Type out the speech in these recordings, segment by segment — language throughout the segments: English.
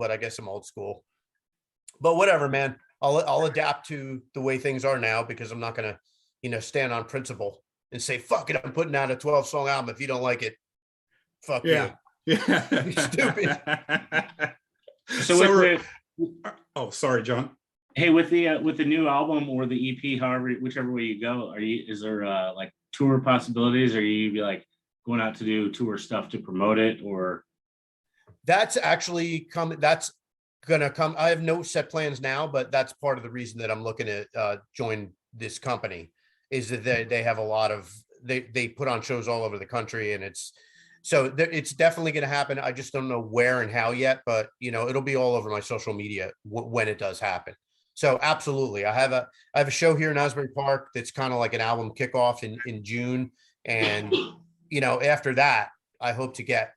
but I guess I'm old school. But whatever, man. I'll adapt to the way things are now, because I'm not gonna, stand on principle and say, fuck it, I'm putting out a 12-song album. If you don't like it, fuck you. Yeah. Be stupid. So oh, sorry, John. Hey, with the new album or the EP, however, whichever way you go, is there like tour possibilities? Or you be like going out to do tour stuff to promote it? Or that's actually coming. That's gonna come. I have no set plans now, but that's part of the reason that I'm looking to join this company, is that they have a lot of, they put on shows all over the country, and it's definitely going to happen. I just don't know where and how yet, but it'll be all over my social media when it does happen. So absolutely, I have a show here in Asbury Park that's kind of like an album kickoff in June, and after that, I hope to get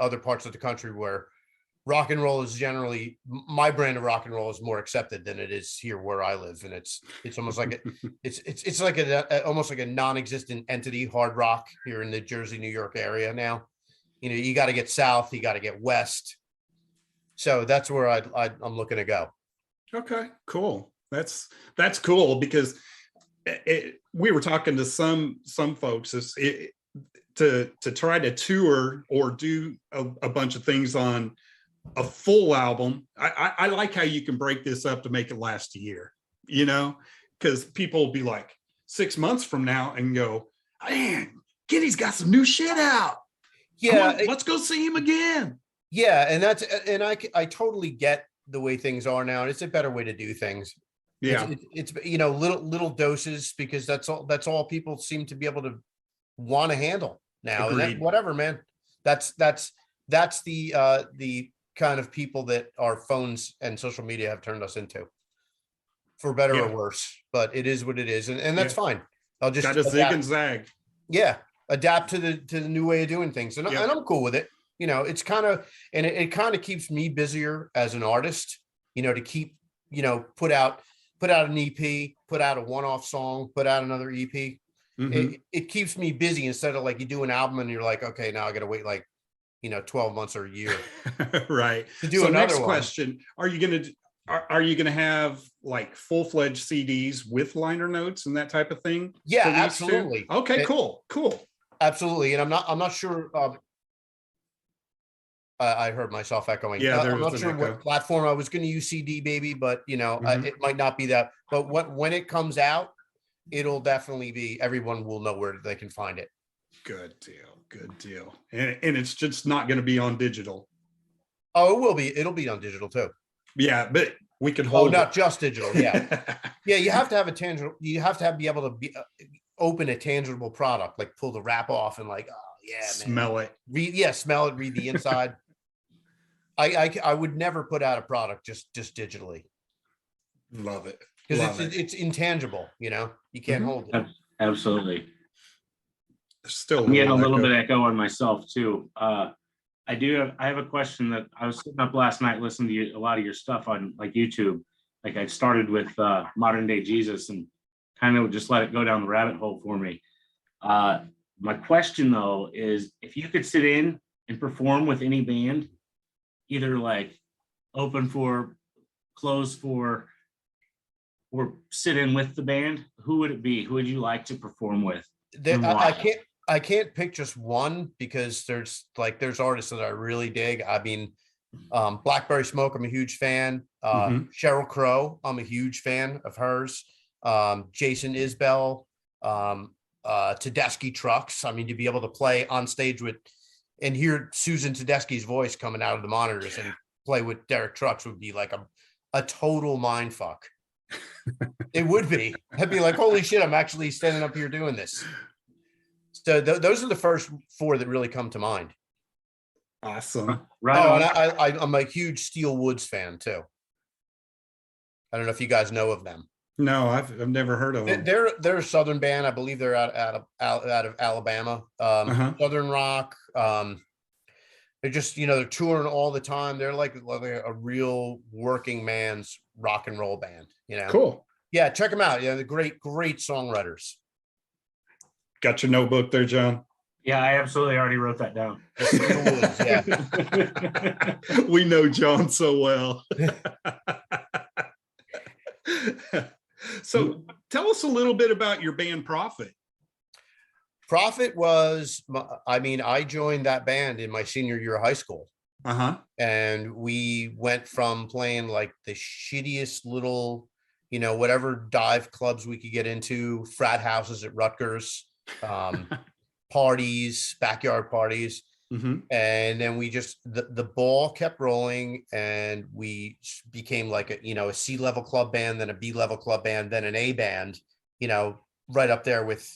other parts of the country where rock and roll is generally, my brand of rock and roll is more accepted than it is here where I live. And it's almost like it's like almost like a non-existent entity, hard rock here in the Jersey, New York area now. You got to get south, you got to get west. So that's where I'm looking to go. Okay, cool. That's cool, because we were talking to some folks to try to tour or do a bunch of things on a full album. I like how you can break this up to make it last a year, because people will be like 6 months from now and go, man, Kenny's got some new shit out. Yeah, let's go see him again. Yeah, and I totally get the way things are now, and it's a better way to do things. Yeah, it's little doses, because that's all people seem to be able to want to handle now. Agreed. And whatever, man. That's the kind of people that our phones and social media have turned us into, for better or worse. But it is what it is, and that's fine. I'll just gotta zig and zag. Yeah, adapt to the new way of doing things, and I'm cool with it. It's kind of, and it kind of keeps me busier as an artist. To keep put out an EP, put out a one-off song, put out another EP. Mm-hmm. It keeps me busy, instead of like you do an album and you're like, okay, now I got to wait like 12 months or a year. Right. To do another next one. Question, are you gonna have like full-fledged CDs with liner notes and that type of thing? Yeah, absolutely. Okay, cool. Absolutely. And I'm not sure. I heard myself echoing. Yeah, I'm not sure what platform I was going to use. CD Baby, but it might not be that. But when it comes out, it'll definitely be, everyone will know where they can find it. Good deal. And it's just not going to be on digital. Oh, it will be. It'll be on digital too. Yeah, but we can hold. Not just digital. Yeah, yeah. You have to have a tangible. You have to be able to open a tangible product, like pull the wrap off and like, oh yeah, man. Smell it. Smell it. Read the inside. I would never put out a product just digitally. Love it. Because it's intangible. You can't hold it. Absolutely. Still, I'm getting a little bit of echo on myself too. I have a question that I was sitting up last night listening to a lot of your stuff on like YouTube. Like I started with Modern Day Jesus and kind of just let it go down the rabbit hole for me. My question though is, if you could sit in and perform with any band, either like open for, close for, or sit in with the band, who would it be? Who would you like to perform with? I can't pick just one, because there's artists that I really dig. I mean, Blackberry Smoke, I'm a huge fan. Sheryl Crow, I'm a huge fan of hers. Jason Isbell, Tedeschi Trucks. I mean, to be able to play on stage with and hear Susan Tedeschi's voice coming out of the monitors and play with Derek Trucks would be like a total mind fuck. It would be. I'd be like, holy shit, I'm actually standing up here doing this. So those are the first four that really come to mind. Awesome. Right. Oh, and I'm a huge Steel Woods fan too. I don't know if you guys know of them. No, I've never heard of them. They're a Southern band. I believe they're out of Alabama. Southern rock. They're just, they're touring all the time. They're like a real working man's rock and roll band. Cool. Yeah, check them out. Yeah, they're great songwriters. Got your notebook there, John? Yeah, I absolutely already wrote that down. Yeah. We know John so well. So tell us a little bit about your band Prophet. Prophet was, I mean, I joined that band in my senior year of high school. Uh-huh. And we went from playing like the shittiest little, whatever dive clubs we could get into, frat houses at Rutgers, parties, backyard parties. Mm-hmm. And then we just, the ball kept rolling, and we became like a C-level club band, then a B-level club band, then an A band, right up there with,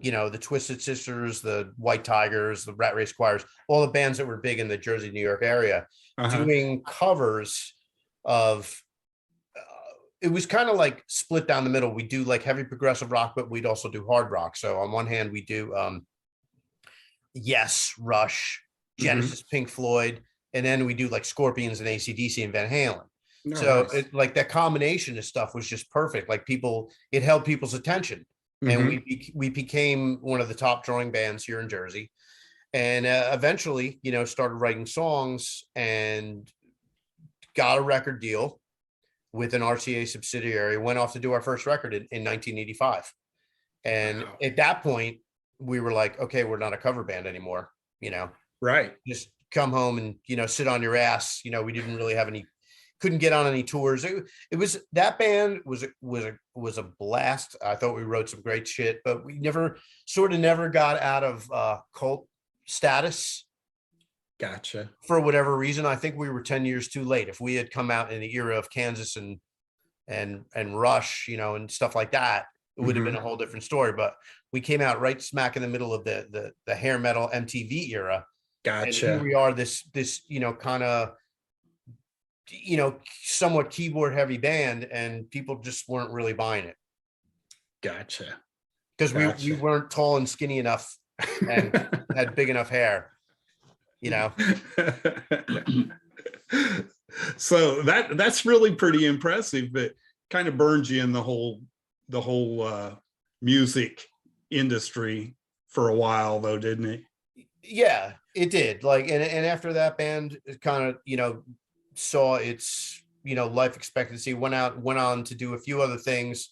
the Twisted Sisters, the White Tigers, the Rat Race Choirs, all the bands that were big in the Jersey, New York area, doing covers of, it was kind of like split down the middle. We do like heavy progressive rock, but we'd also do hard rock. So on one hand, we do Yes, Rush, Genesis, Pink Floyd, and then we do like Scorpions and AC/DC and Van Halen. Nice. So like that combination of stuff was just perfect. Like it held people's attention. And we became one of the top drawing bands here in Jersey, and eventually, started writing songs and got a record deal with an RCA subsidiary. Went off to do our first record in 1985, and at that point, we were like, okay, we're not a cover band anymore. Right? Just come home and sit on your ass. We didn't really have couldn't get on any tours. It was, that band was a blast. I thought we wrote some great shit, but we never got out of cult status. Gotcha. For whatever reason. I think we were 10 years too late. If we had come out in the era of Kansas and Rush, and stuff like that, it would have been a whole different story. But we came out right smack in the middle of the hair metal MTV era. Gotcha. And here we are, this kind of somewhat keyboard heavy band, and people just weren't really buying it. Gotcha. Because we weren't tall and skinny enough and had big enough hair, So that's really pretty impressive, but kind of burns you in the whole music industry for a while though, didn't it? Yeah, it did. Like, and after that band kind of, saw its life expectancy, went on to do a few other things,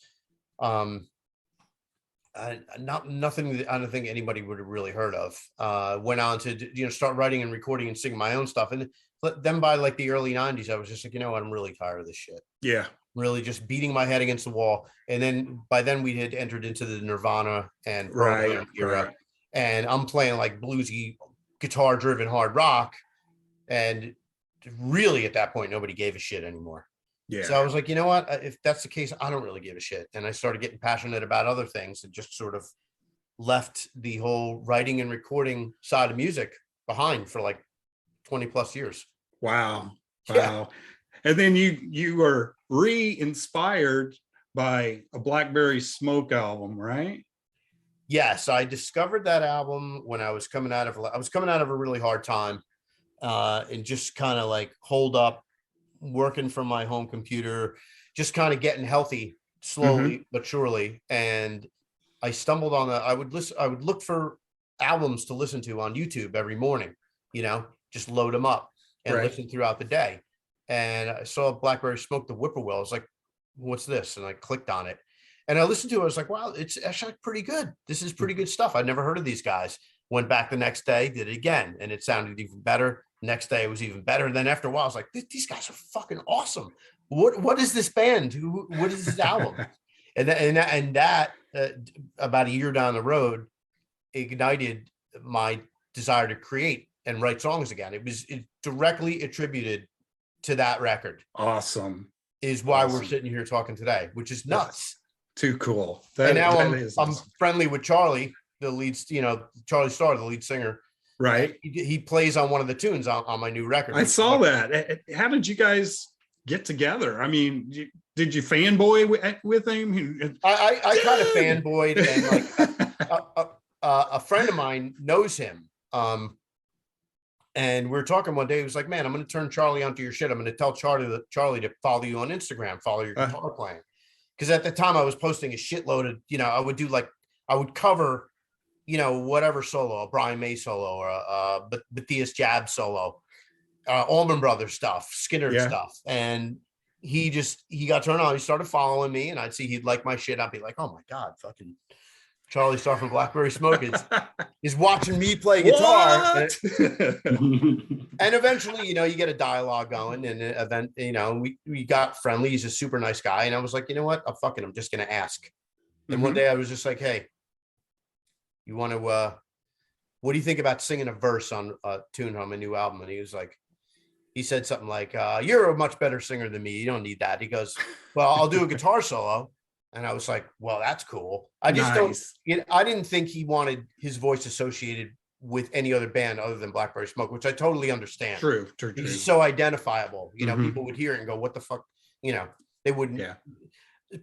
nothing that I don't think anybody would have really heard of. Went on to start writing and recording and singing my own stuff, and then by like the early 90s I was just like, I'm really tired of this shit. Yeah, really just beating my head against the wall. And then by then we had entered into the Nirvana and Pearl era, and I'm playing like bluesy guitar driven hard rock, and really at that point nobody gave a shit anymore. Yeah. So I was like, you know what, if that's the case, I don't really give a shit. And I started getting passionate about other things and just sort of left the whole writing and recording side of music behind for like 20 plus years. Wow. Yeah. And then you were re-inspired by a Blackberry Smoke album, right? Yes, I discovered that album when I was coming out of a really hard time, and just kind of like holed up, working from my home computer, just kind of getting healthy slowly but surely. And I stumbled on I would look for albums to listen to on YouTube every morning, just load them up and listen throughout the day. And I saw Blackberry Smoke, the Whippoorwill. I was like, what's this? And I clicked on it and I listened to it. I was like, wow, it's actually pretty good. This is pretty good stuff. I'd never heard of these guys. Went back the next day, did it again, and it sounded even better. Next day it was even better. And then after a while, I was like, these guys are fucking awesome. What is this band? What is this album? and that about a year down the road ignited my desire to create and write songs again. It directly attributed to that record. Awesome. Is why we're sitting here talking today, which is nuts. Too cool. And now I'm friendly with Charlie, the lead, Charlie Starr, the lead singer. Right. He plays on one of the tunes on my new record. I saw that. How did you guys get together? I mean, did you fanboy with him? I kind of fanboyed, and like a friend of mine knows him. And we were talking one day. He was like, "Man, I'm going to turn Charlie onto your shit. I'm going to tell Charlie to follow you on Instagram, follow your guitar playing." Because at the time I was posting a shitload of, I would cover whatever solo, a Brian May solo, or but Matthias Jab solo, Allman Brothers stuff, Skinner Yeah. stuff. And he got turned on. He started following me, and I'd see he'd like my shit. I'd be like, oh my God, fucking Charlie Star from Blackberry Smoke is watching me play guitar. What? And eventually, you get a dialogue going, and we got friendly. He's a super nice guy. And I was like, you know what? I'm just going to ask. And one day I was just like, hey, you want to, what do you think about singing a verse on a tune on my new album? And he said something like, you're a much better singer than me. You don't need that. He goes, well, I'll do a guitar solo. And I was like, well, that's cool. I just I didn't think he wanted his voice associated with any other band other than Blackberry Smoke, which I totally understand. True. He's so identifiable. People would hear it and go, what the fuck? They wouldn't. Yeah.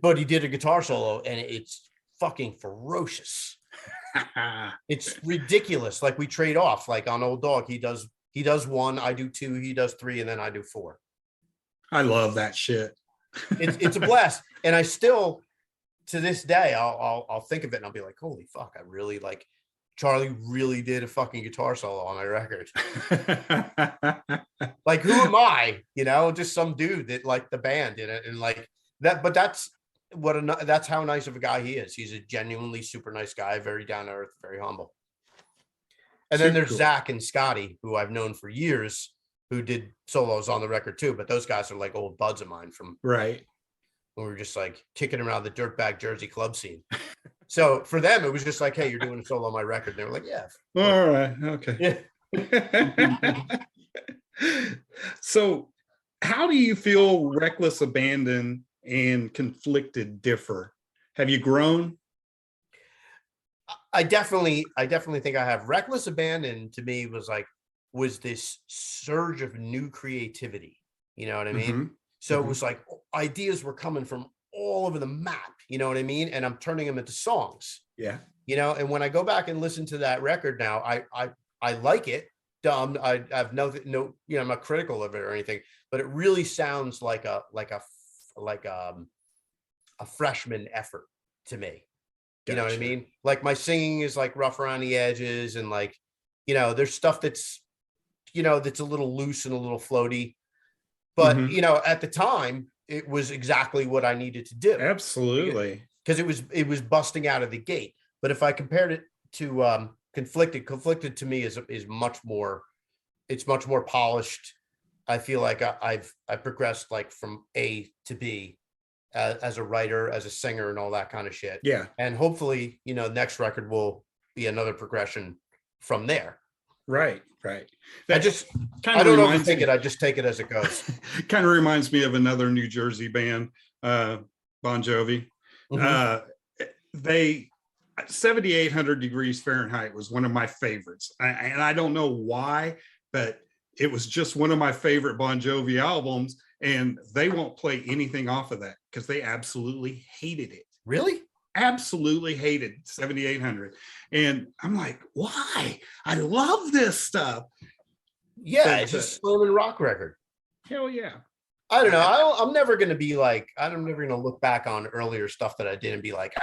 But he did a guitar solo, and it's fucking ferocious. It's ridiculous. Like, we trade off. Like on Old Dog, he does 1, I do 2, he does 3, and then I do 4. I love that shit. It's a blast. And I still, to this day, I'll think of it and I'll be like, holy fuck, I really like Charlie really did a fucking guitar solo on my record. Like, who am I? Just some dude that liked the band in it, and like that. But that's how nice of a guy he is. He's a genuinely super nice guy, very down to earth, very humble. And then there's Zach and Scotty, who I've known for years, who did solos on the record too. But those guys are like old buds of mine from right when we were just like kicking around the dirtbag Jersey club scene. So for them, it was just like, hey, you're doing a solo on my record. And they were like, yeah. All right. Okay. Yeah. So how do you feel Reckless Abandon and Conflicted differ? Have you grown? I definitely think I have. Reckless Abandon to me was this surge of new creativity. You know what I mean? Mm-hmm. So it was like ideas were coming from all over the map, you know what I mean? And I'm turning them into songs. Yeah. And when I go back and listen to that record now, I like it. I have no, I'm not critical of it or anything, but it really sounds like a freshman effort to me. You know what I mean? Like, my singing is like rough around the edges, and like, there's stuff that's, that's a little loose and a little floaty, but at the time it was exactly what I needed to do. Absolutely. Because it was busting out of the gate. But if I compared it to Conflicted to me is much more, it's much more polished. I feel like I've progressed like from A to B as a writer, as a singer, and all that kind of shit. Yeah. And hopefully, next record will be another progression from there. Right. That I don't overthink it. I just take it as it goes. Kind of reminds me of another New Jersey band, Bon Jovi. Mm-hmm. 7,800 Degrees Fahrenheit was one of my favorites. And I don't know why, but it was just one of my favorite Bon Jovi albums. And they won't play anything off of that because they absolutely hated it. Really? Absolutely hated 7,800. And I'm like, why? I love this stuff. Yeah, it's just a slow rock record. Hell yeah. I don't know. I'm never going to be like, I'm never going to look back on earlier stuff that I did and be like,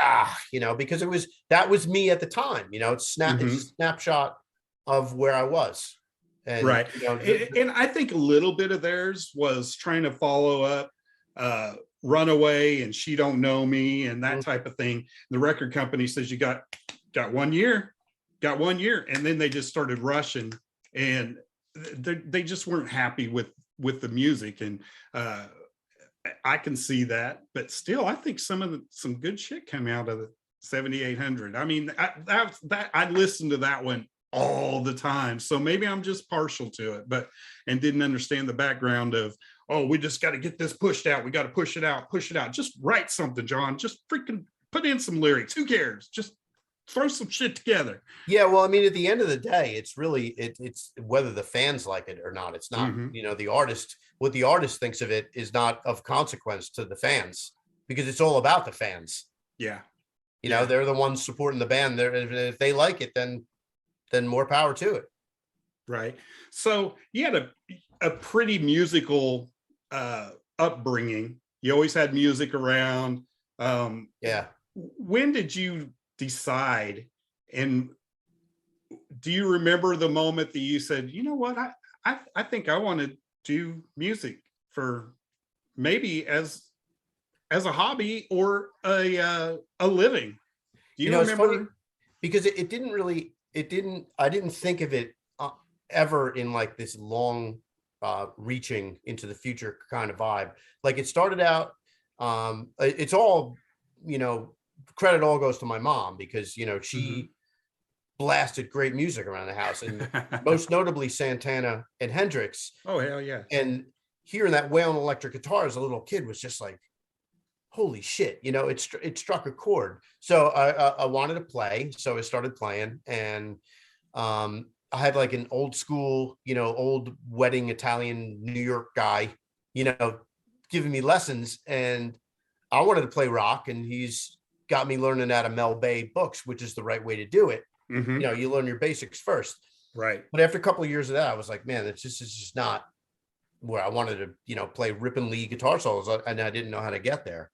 because that was me at the time. It's a snapshot of where I was. And, right. And I think a little bit of theirs was trying to follow up Runaway and She Don't Know Me and that type of thing. The record company says you got 1 year. And then they just started rushing, and they just weren't happy with the music. And I can see that, but still, I think some good shit came out of the 7,800. I mean, I listened to that one all the time, so maybe I'm just partial to it, and didn't understand the background of, we just got to get this pushed out. We got to push it out. Just write something, John. Just freaking put in some lyrics. Who cares? Just throw some shit together. Yeah, well, I mean, at the end of the day, it's really it's whether the fans like it or not. It's not, the artist, what the artist thinks of it is not of consequence to the fans, because it's all about the fans. Yeah. They're the ones supporting the band. If they like it, then more power to it. Right. So you had a pretty musical upbringing. You always had music around. Yeah. When did you decide, and do you remember the moment that you said, you know what, I think I want to do music for maybe as a hobby or a living? Do you It's funny remember? because I didn't think of it ever in like this long reaching into the future kind of vibe. Like it started out, it's all, credit all goes to my mom because, she blasted great music around the house, and most notably Santana and Hendrix. Oh, hell yeah. And hearing that wail on electric guitar as a little kid was just like, holy shit, it struck a chord. So I wanted to play, so I started playing, and I had like an old school, old wedding Italian New York guy, giving me lessons, and I wanted to play rock, and he's got me learning out of Mel Bay books, which is the right way to do it. You learn your basics first. Right. But after a couple of years of that, I was like, man, it's just not where I wanted to, play rip and lead guitar solos, and I didn't know how to get there.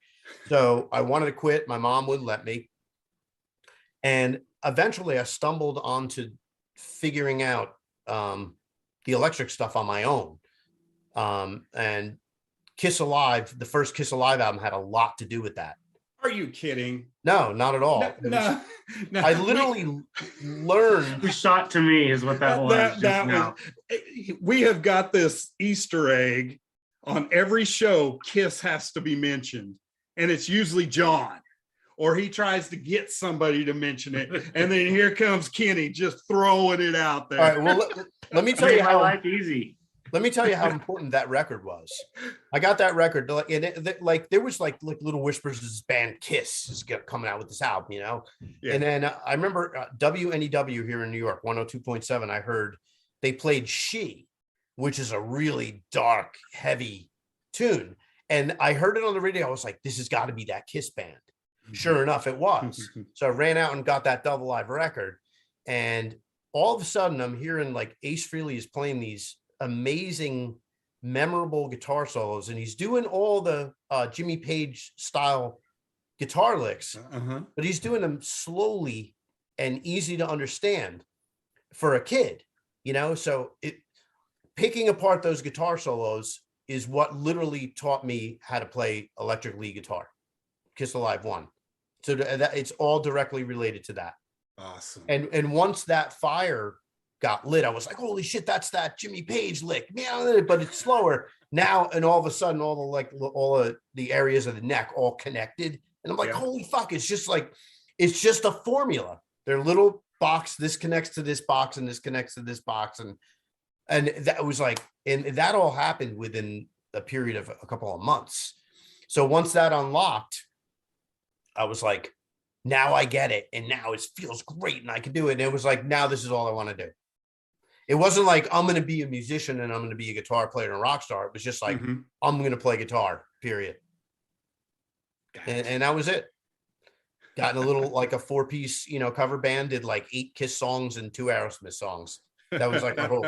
So I wanted to quit. My mom wouldn't let me. And eventually I stumbled onto figuring out the electric stuff on my own. And Kiss Alive, the first Kiss Alive album, had a lot to do with that. Are you kidding? No, not at all. No. I literally learned. The shot to me is what that was. We have got this Easter egg on every show. Kiss has to be mentioned, and it's usually John, or he tries to get somebody to mention it, and then here comes Kenny just throwing it out there. All right, well, let me tell you my life easy. Let me tell you how important that record was. I got that record, and there was like little whispers of this band Kiss is coming out with this album, Yeah. And then I remember WNEW here in New York, 102.7. I heard they played "She," which is a really dark, heavy tune, and I heard it on the radio. I was like, "This has got to be that Kiss band." Sure enough, it was. So I ran out and got that double live record, and all of a sudden, I'm hearing like Ace Frehley is playing these amazing, memorable guitar solos, and he's doing all the Jimmy Page style guitar licks, but he's doing them slowly and easy to understand for a kid, so picking apart those guitar solos is what literally taught me how to play electric lead guitar. Kiss Alive 1. So that it's all directly related to that. Awesome. And once that fire got lit, I was like, holy shit, that's that Jimmy Page lick. Yeah, but it's slower now. And all of a sudden, all of the areas of the neck all connected. And I'm like, holy fuck, it's just a formula. They're little box. This connects to this box, and this connects to this box. And that was like, and that all happened within a period of a couple of months. So once that unlocked, I was like, now I get it. And now it feels great and I can do it. And it was like, now this is all I want to do. It wasn't like I'm going to be a musician and I'm going to be a guitar player and a rock star. It was just like, I'm going to play guitar, period. And that was it. Got in a little, like a 4-piece, cover band, did like 8 Kiss songs and 2 Aerosmith songs. That was like our whole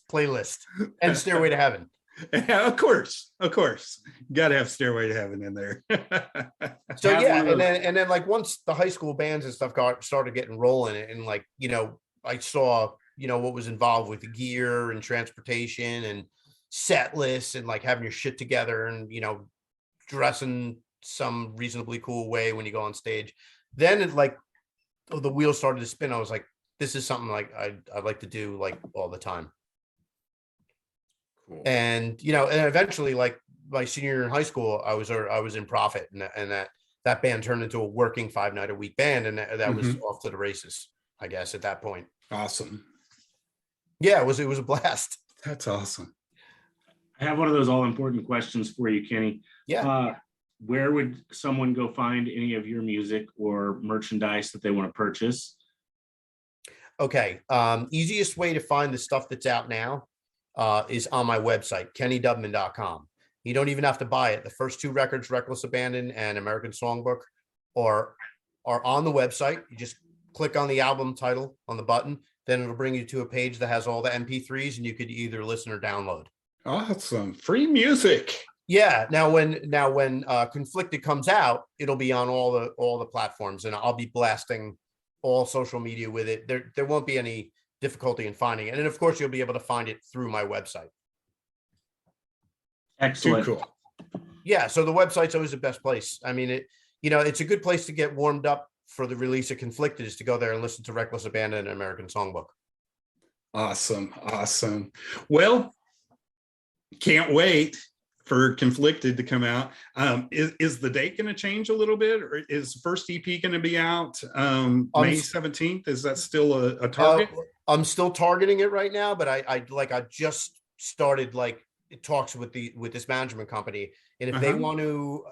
playlist, and Stairway to Heaven. Yeah, of course. Got to have Stairway to Heaven in there. So yeah, and then like once the high school bands and stuff started getting rolling, and like, I saw, what was involved with the gear and transportation and set lists and like having your shit together and, dressing some reasonably cool way when you go on stage. Then it like, the wheels started to spin. I was like, this is something like I'd like to do like all the time. Cool. And, and eventually, like my senior year in high school, I was in Prophet, and that band turned into a working 5-night-a-week band. And that was off to the races, I guess, at that point. Awesome. Yeah, it was a blast. That's awesome. I have one of those all important questions for you, Kenny. Yeah. Where would someone go find any of your music or merchandise that they want to purchase? Okay. Easiest way to find the stuff that's out now is on my website, kennydubman.com. You don't even have to buy it. The first 2 records, Reckless Abandon and American Songbook, are on the website. You just click on the album title on the button, then it'll bring you to a page that has all the MP3s, and you could either listen or download. Awesome. Free music. Yeah. Now when Conflicted comes out, it'll be on all the platforms, and I'll be blasting all social media with it. There won't be any difficulty in finding it. And of course, you'll be able to find it through my website. Excellent. Too cool. Yeah, so the website's always the best place. I mean, it's a good place to get warmed up for the release of Conflicted, is to go there and listen to Reckless Abandon and American Songbook. Awesome. Well, can't wait for Conflicted to come out. Is the date going to change a little bit, or is the first EP going to be out May 17th? Is that still a target? I'm still targeting it right now, but I just started talks with this management company, and if they want to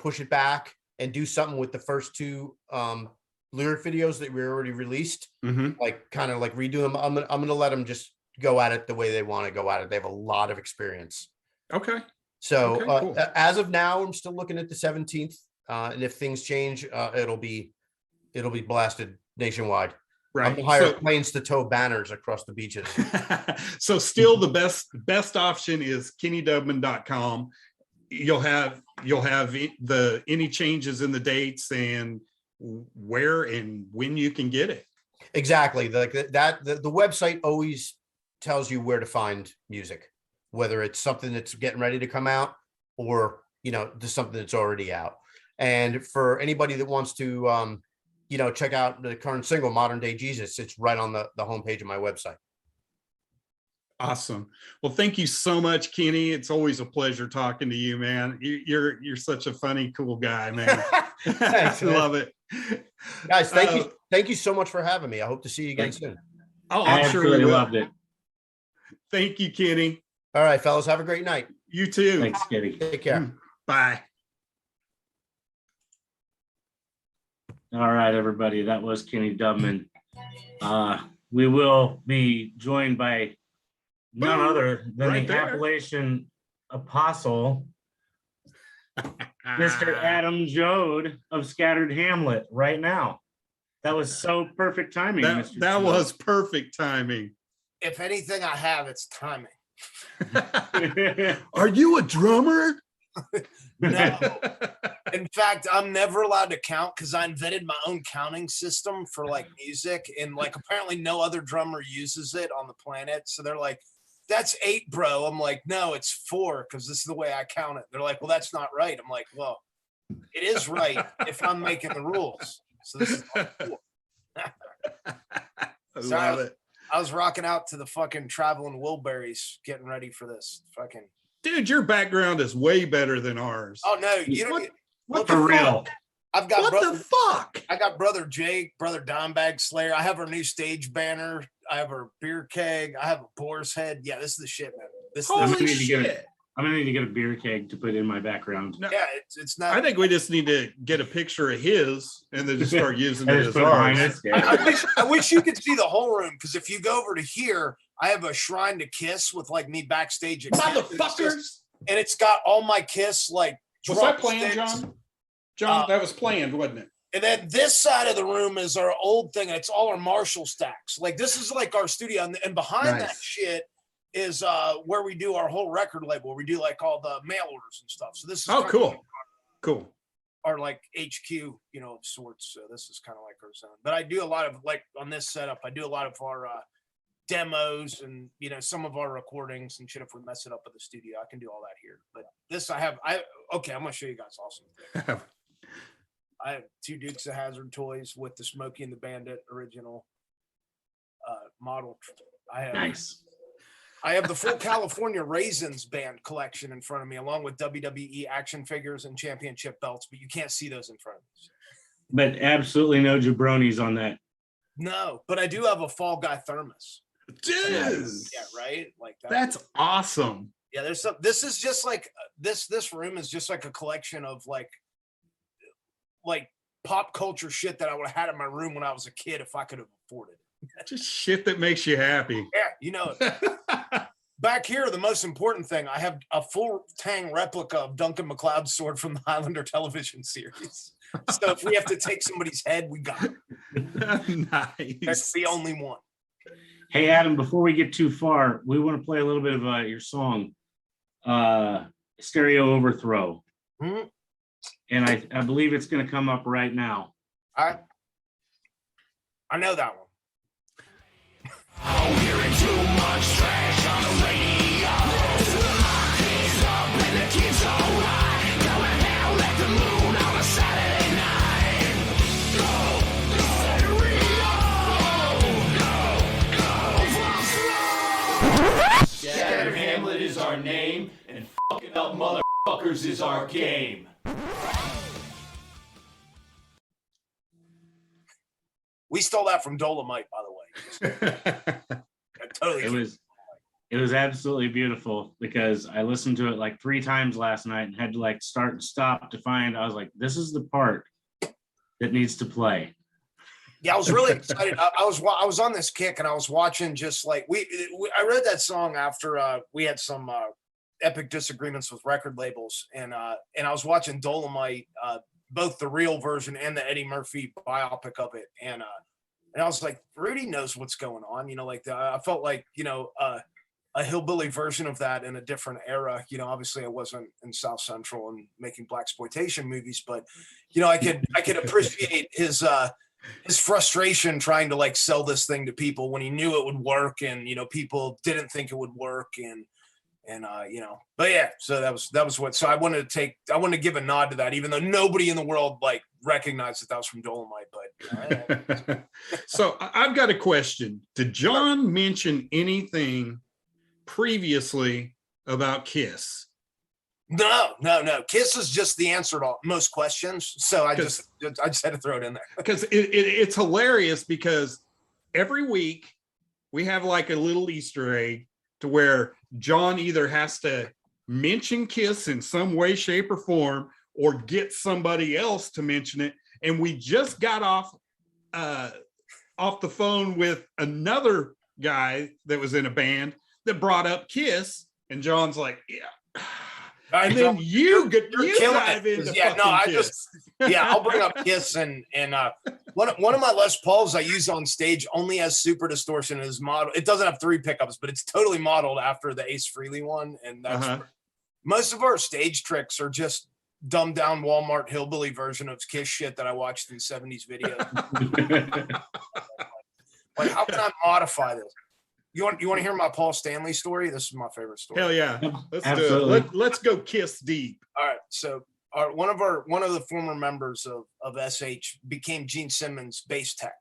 push it back and do something with the first two lyric videos that we already released, kind of redo them, I'm gonna let them just go at it the way they want to go at it. They have a lot of experience. Okay. So cool. As of now, I'm still looking at the 17th, and if things change, it'll be blasted nationwide. Right. I'm gonna hire planes to tow banners across the beaches. So still the best option is KennyDubman.com. You'll have any changes in the dates and where and when you can get it. Exactly. The website always tells you where to find music, whether it's something that's getting ready to come out or just something that's already out. And for anybody that wants to check out the current single, Modern Day Jesus, it's right on the homepage of my website. Awesome. Well, thank you so much, Kenny. It's always a pleasure talking to you, man. You're such a funny, cool guy, man. Thanks, man. Love it. Guys, thank you so much for having me. I hope to see you again soon. Oh, I sure absolutely loved it. Thank you, Kenny. All right, fellas, have a great night. You too. Thanks, Kenny. Take care. Bye. All right, everybody. That was Kenny Dubman. We will be joined by none other than Right the there. Appalachian Apostle, Mr. Adam Joad of Scattered Hamlet right now. That was so perfect timing, Mr. That Joad. was perfect timing. If anything I have, it's timing. Are you a drummer? No. In fact, I'm never allowed to count because I invented my own counting system for music, and apparently no other drummer uses it on the planet. So they're like, "That's 8, bro." I'm like, "No, it's 4 because this is the way I count it." They're like, "Well, that's not right." I'm like, "Well, it is right if I'm making the rules." So this is cool. I love it. I was rocking out to the fucking Traveling Wilburys, getting ready for this fucking. Dude, your background is way better than ours. Oh no, you don't. What For the real. fuck? I've got What the fuck? I got brother Jake, brother Dimebag Slayer. I have our new stage banner. I have our beer keg. I have a boar's head. Yeah, this is the shit, man. Holy shit. I'm gonna need to get a beer keg to put in my background. No, Yeah, it's not. I think we just need to get a picture of his and then just start using it as ours. I wish you could see the whole room, because if you go over to here, I have a shrine to Kiss with me backstage. Motherfuckers. And it's got all my Kiss Was that planned, drumsticks. John? John, that was planned, wasn't it? And then this side of the room is our old thing, and it's all our Marshall stacks. This is our studio, and behind that shit is where we do our whole record label, where we do all the mail orders and stuff. So this is Cool. our HQ, of sorts. So this is kind of our zone. But I do a lot of on this setup, I do a lot of our demos and some of our recordings and shit. If we mess it up at the studio, I can do all that here. But this I'm gonna show you guys awesome. I have 2 Dukes of Hazzard toys with the Smokey and the Bandit original model. I have the full California Raisins band collection in front of me, along with WWE action figures and championship belts, but you can't see those in front of me. But absolutely no jabronis on that. No, but I do have a Fall Guy thermos. Dude. Yeah, right? That. That's awesome. Yeah, there's some. This is just this room is just a collection of pop culture shit that I would have had in my room when I was a kid if I could have afforded it. Just shit that makes you happy. Yeah, Back here, the most important thing, I have a full Tang replica of Duncan MacLeod's sword from the Highlander television series. So if we have to take somebody's head, we got it. Nice. That's the only one. Hey, Adam, before we get too far, we want to play a little bit of your song, Stereo Overthrow. Mm-hmm. And I believe it's going to come up right now. All right. I know that one. Hearing too much trash on the radio. He's up and the kids alright. Going hell at the moon on a Saturday night. Go, Scatter Hamlet is our name, and fucking up motherfuckers is our game. We stole that from Dolomite, by the way. I totally. It was absolutely beautiful because I listened to it like 3 times last night and had to like start and stop to find. I was like, this is the part that needs to play. Yeah, I was really excited. I was on this kick and I was watching just like I read that song after we had some epic disagreements with record labels, and I was watching Dolomite, both the real version and the Eddie Murphy biopic of it, and I was like, Rudy knows what's going on, you know, like I felt like, you know, a hillbilly version of that in a different era. You know, obviously I wasn't in South Central and making blaxploitation movies, but you know, I could appreciate his frustration trying to like sell this thing to people when he knew it would work, and you know, people didn't think it would work, and you know, but yeah, so that was what. So I wanted to give a nod to that, even though nobody in the world like recognized that was from Dolomite. But So I've got a question. Did John mention anything previously about Kiss? No. Kiss is just the answer to most questions. So I just had to throw it in there because it's hilarious, because every week we have like a little Easter egg to where John either has to mention Kiss in some way, shape, or form, or get somebody else to mention it. And we just got off the phone with another guy that was in a band that brought up Kiss, and John's like, yeah. And then you dive into Kiss. I'll bring up Kiss, and one of my Les Pauls I use on stage only has super distortion as model. It doesn't have 3 pickups, but it's totally modeled after the Ace Frehley one, and that's most of our stage tricks are just dumbed down Walmart hillbilly version of Kiss shit that I watched in 70s videos. Like, how can I modify this? You want to hear my Paul Stanley story? This is my favorite story. Hell yeah. Let's Absolutely. do it. Let's go Kiss deep. All right. So one of the former members of SH became Gene Simmons' bass tech.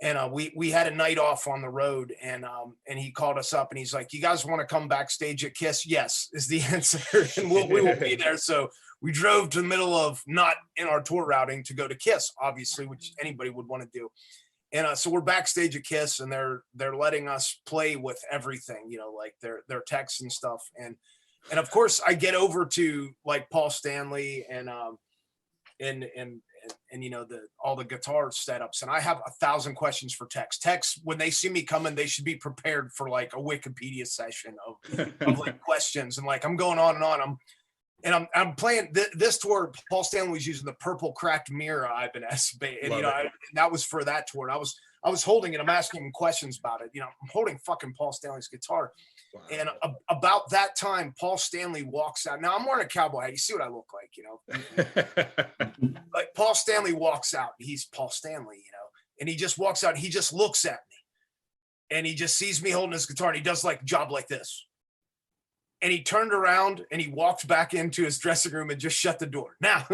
And we had a night off on the road, and he called us up and he's like, "You guys want to come backstage at Kiss?" Yes, is the answer. And we will be there. So we drove to the middle of not in our tour routing to go to Kiss, obviously, which anybody would want to do. And so we're backstage at Kiss, and they're letting us play with everything, you know, like their texts and stuff. And of course I get over to like Paul Stanley and you know, all the guitar setups, and I have 1,000 questions for Tex. When they see me coming, they should be prepared for like a Wikipedia session of like questions, and like I'm going on and on. I'm playing this tour. Paul Stanley was using the purple cracked mirror Ibanez, and you know, and that was for that tour. And I was holding it. I'm asking him questions about it. You know, I'm holding fucking Paul Stanley's guitar. Wow. And about that time, Paul Stanley walks out. Now I'm wearing a cowboy hat. You see what I look like, you know? Like Paul Stanley walks out. He's Paul Stanley, you know, and he just walks out. And he just looks at me, and he just sees me holding his guitar, and he does like a job like this. And he turned around and he walked back into his dressing room and just shut the door. Now,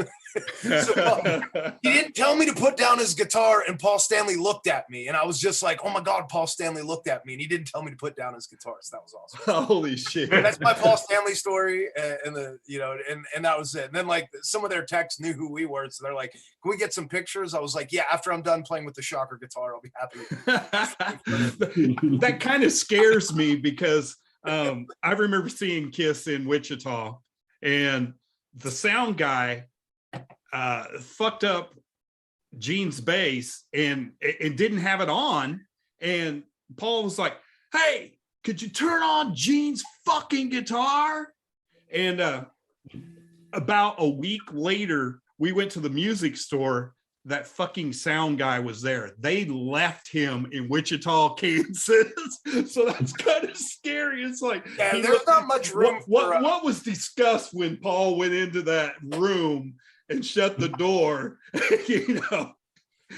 so, he didn't tell me to put down his guitar, and Paul Stanley looked at me, and I was just like, "Oh my God, Paul Stanley looked at me," and he didn't tell me to put down his guitar. So that was awesome. Holy shit! And that's my Paul Stanley story, and that was it. And then like some of their techs knew who we were, so they're like, "Can we get some pictures?" I was like, "Yeah, after I'm done playing with the Shocker guitar, I'll be happy." That kind of scares me because I remember seeing Kiss in Wichita, and the sound guy fucked up Gene's bass and didn't have it on. And Paul was like, "Hey, could you turn on Gene's fucking guitar?" And about a week later, we went to the music store. That fucking sound guy was there. They left him in Wichita, Kansas. So that's kind of scary. It's like, yeah, there's not much room. What was discussed when Paul went into that room and shut the door? You know,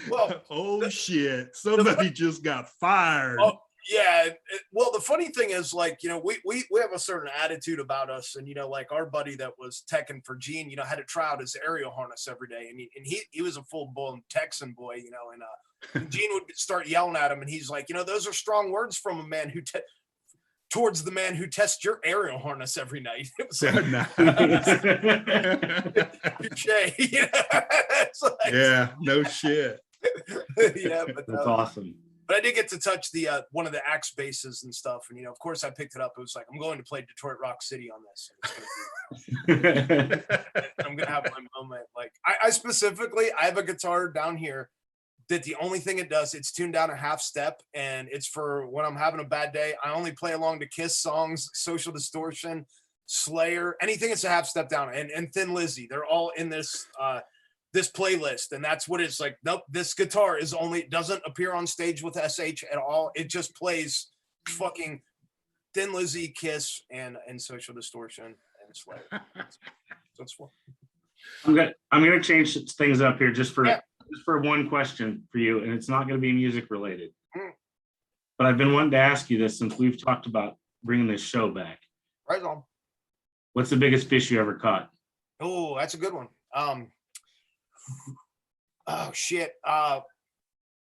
Well, Oh shit! Somebody just got fired. Oh, yeah. Well, the funny thing is, like, you know, we have a certain attitude about us, and you know, like our buddy that was teching for Gene, you know, had to try out his aerial harness every day, and he was a full blown Texan boy, you know, and Gene would start yelling at him, and he's like, you know, those are strong words from a man who towards the man who tests your aerial harness every night. It was like, touche, you know? It's like, Yeah, no shit. yeah, but That's awesome. But I did get to touch the one of the axe bases and stuff, and you know, of course, I picked it up. It was like, I'm going to play Detroit Rock City on this. I'm gonna have my moment. Like, I specifically, I have a guitar down here that the only thing it does, it's tuned down a half step, and it's for when I'm having a bad day. I only play along to Kiss songs, Social Distortion, Slayer, anything that's a half step down, and Thin Lizzy. They're all in this this playlist, and that's what it's like. Nope, this guitar is only doesn't appear on stage with SH at all. It just plays fucking Thin Lizzy, Kiss, and Social Distortion and Slayer. That's what I'm gonna change things up here just for one question for you, and it's not gonna be music related. But I've been wanting to ask you this since we've talked about bringing this show back. right on. What's the biggest fish you ever caught? Oh, that's a good one. Oh shit.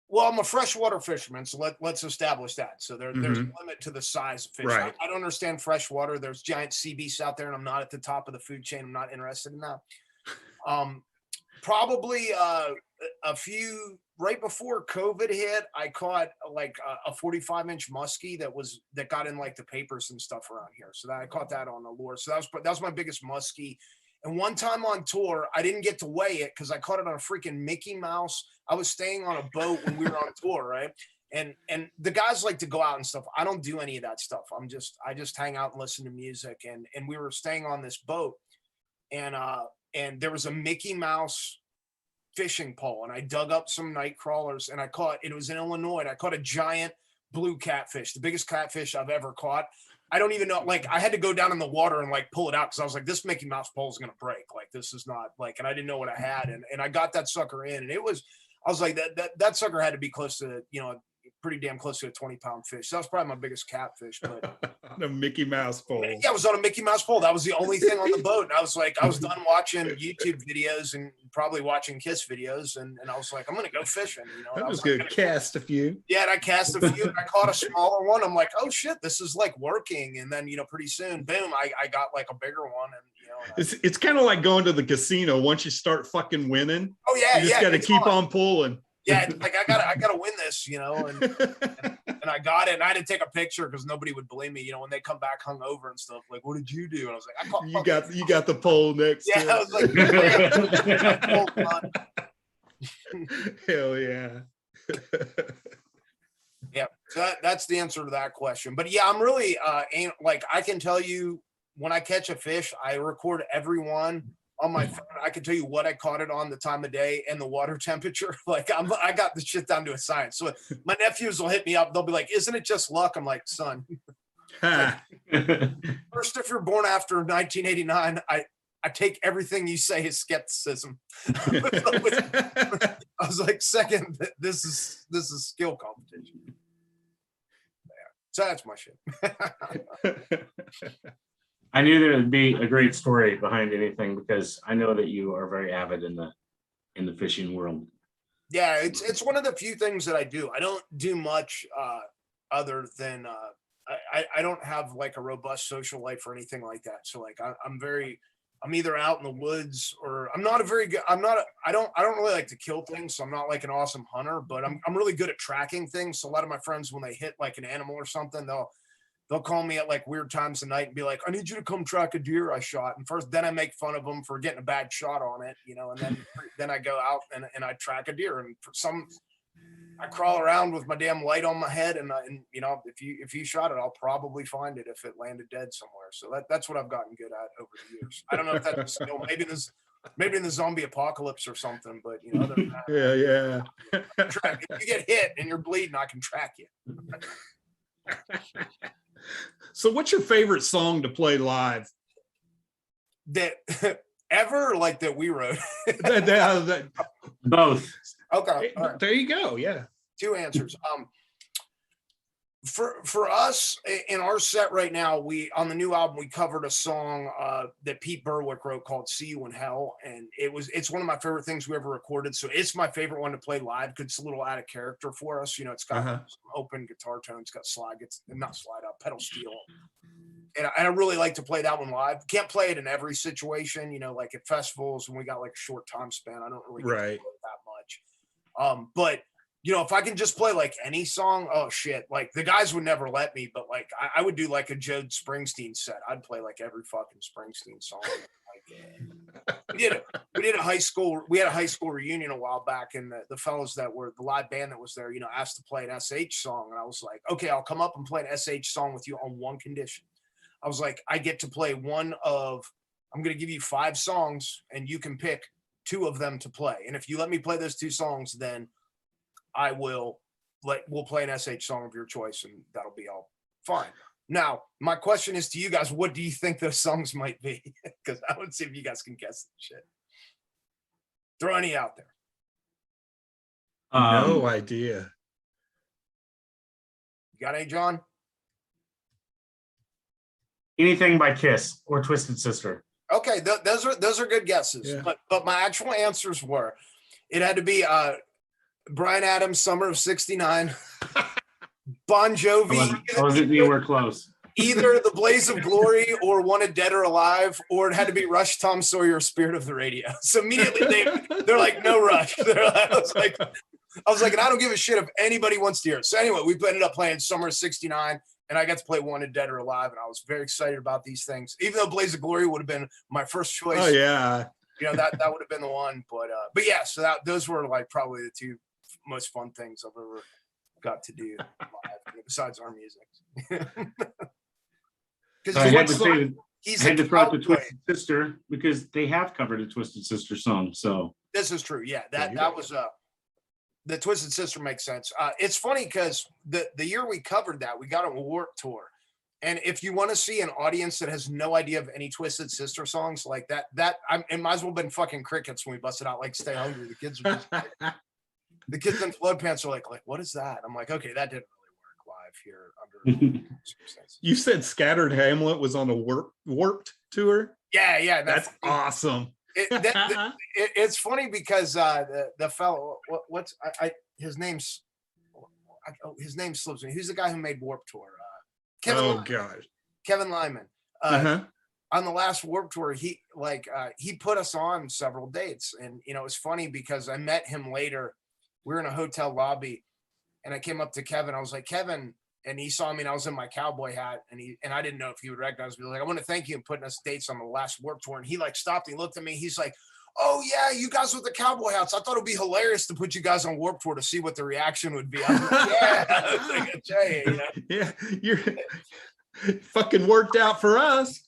Well, I'm a freshwater fisherman, so let's establish that. So there's a limit to the size of fish. Right. I don't understand freshwater. There's giant sea beasts out there, and I'm not at the top of the food chain. I'm not interested in that. Probably a few right before COVID hit, I caught like a 45-inch muskie that got in like the papers and stuff around here. So that I caught that on the lure. So that was my biggest muskie. And one time on tour, I didn't get to weigh it because I caught it on a freaking Mickey Mouse. I was staying on a boat when we were on tour, right? And the guys like to go out and stuff. I don't do any of that stuff. I just hang out and listen to music. And we were staying on this boat, and there was a Mickey Mouse fishing pole, and I dug up some night crawlers, and it was in Illinois, and I caught a giant blue catfish, the biggest catfish I've ever caught. I don't even know, like, I had to go down in the water and like pull it out because I was like, this Mickey Mouse pole is gonna break. Like, this is not like, and I didn't know what I had, and I got that sucker in, and I was like, that sucker had to be close to, you know, pretty damn close to a 20-pound fish. That was probably my biggest catfish. But The Mickey Mouse pole. yeah, I was on a Mickey Mouse pole. That was the only thing on the boat. And I was like, I was done watching YouTube videos and probably watching Kiss videos. And I was like, I'm going to go fishing. You know, I was going to cast a few. Yeah, and I cast a few. And I caught a smaller one. I'm like, oh shit, this is like working. And then, you know, pretty soon, boom, I got like a bigger one. And, you know, It's kind of like going to the casino. Once you start fucking winning, oh yeah, you just got to keep on pulling. Yeah, like I gotta win this, you know, and I got it, and I had to take a picture because nobody would believe me, you know, when they come back hungover and stuff. Like, what did you do? And I was like, I caught you got the pole next. Yeah, to I was like, hell yeah. Yeah, so that's the answer to that question. But yeah, I'm really like, I can tell you when I catch a fish, I record every one on my phone. I can tell you what I caught it on, the time of day, and the water temperature. Like, I got the shit down to a science. So my nephews will hit me up. They'll be like, "Isn't it just luck?" I'm like, "Son, first, if you're born after 1989, I take everything you say as skepticism." I was like, "Second, this is skill competition." Yeah. So that's my shit. I knew there would be a great story behind anything because I know that you are very avid in the fishing world. Yeah, it's one of the few things that I do. I don't do much other than I don't have like a robust social life or anything like that. So like I'm either out in the woods, or I don't really like to kill things. So I'm not like an awesome hunter, but I'm really good at tracking things. So a lot of my friends, when they hit like an animal or something, they'll call me at like weird times of night and be like, "I need you to come track a deer I shot." And then I make fun of them for getting a bad shot on it, you know, and then I go out and I track a deer, and I crawl around with my damn light on my head, and you know, if you shot it, I'll probably find it if it landed dead somewhere. So that's what I've gotten good at over the years. I don't know if that's still maybe in the zombie apocalypse or something, but you know, other than that, yeah. if you get hit and you're bleeding, I can track you. So what's your favorite song to play live? That ever, like, that we wrote? Both. Okay. All right. There you go. Yeah. Two answers. For us in our set right now, we on the new album we covered a song that Pete Berwick wrote called "See You in Hell," and it's one of my favorite things we ever recorded. So it's my favorite one to play live because it's a little out of character for us. You know, it's got some open guitar tones, got pedal steel, and I really like to play that one live. Can't play it in every situation, you know, like at festivals when we got like a short time span. I don't really get to play it that much. But you know, if I can just play like any song, oh shit, like the guys would never let me, but like I would do like a Joad Springsteen set. I'd play like every fucking Springsteen song. Like, we had a high school reunion a while back, and the fellows that were the live band that was there, you know, asked to play an SH song, and I was like, okay, I'll come up and play an SH song with you on one condition. I was like, I get to play I'm going to give you 5 songs, and you can pick 2 of them to play, and if you let me play those 2 songs, then we'll play an SH song of your choice, and that'll be all fine. Now, my question is to you guys, what do you think those songs might be? Because I want to see if you guys can guess that shit. Throw any out there. No idea. You got any, John? Anything by Kiss or Twisted Sister. Okay, those are good guesses. Yeah. But my actual answers were, it had to be Bryan Adams' Summer of '69, Bon Jovi. You were close. Either The Blaze of Glory or Wanted Dead or Alive, or it had to be Rush, Tom Sawyer, Spirit of the Radio. So immediately they're like, no Rush. I was like, and I don't give a shit if anybody wants to hear it. So anyway, we ended up playing Summer of '69, and I got to play Wanted Dead or Alive, and I was very excited about these things. Even though Blaze of Glory would have been my first choice. Oh yeah. You know, that would have been the one. But yeah, so those were like probably the 2 most fun things I've ever got to do live, besides our music. Because I had to throw out the Twisted Sister because they have covered a Twisted Sister song. So this is true. Yeah, that was the Twisted Sister makes sense. It's funny because the year we covered that, we got on a Warped Tour. And if you want to see an audience that has no idea of any Twisted Sister songs like that, it might as well have been fucking crickets when we busted out like Stay Hungry. The kids are just like, the kids in Flood Pants are like, what is that? I'm like, okay, that didn't really work live here under circumstances. You said Scattered Hamlet was on a Warped tour? Yeah. That's awesome. It's funny because the fellow, his name slips me. Who's the guy who made Warped Tour? Kevin Lyman. On the last Warped Tour, he put us on several dates, and you know it's funny because I met him later. We were in a hotel lobby, and I came up to Kevin. I was like, Kevin, and he saw me, and I was in my cowboy hat, and I didn't know if he would recognize me. Like, I want to thank you for putting us dates on the last Warped Tour. And he like stopped. He looked at me. He's like, oh yeah, you guys with the cowboy hats. I thought it'd be hilarious to put you guys on Warped Tour to see what the reaction would be. I was like, yeah, I was like, Jay, you know? Yeah, you're fucking worked out for us.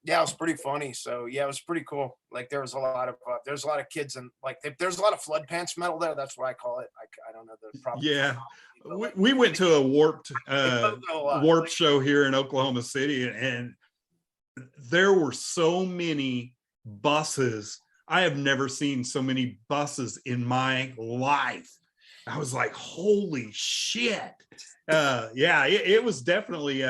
Yeah, it was pretty funny. So yeah, it was pretty cool. Like there was a lot of kids, and like there's a lot of Flood Pants metal there. That's what I call it. I don't know the problem. Yeah, we went to a Warped show here in Oklahoma City, and there were so many buses. I have never seen so many buses in my life. I was like, holy shit. Yeah, it was definitely,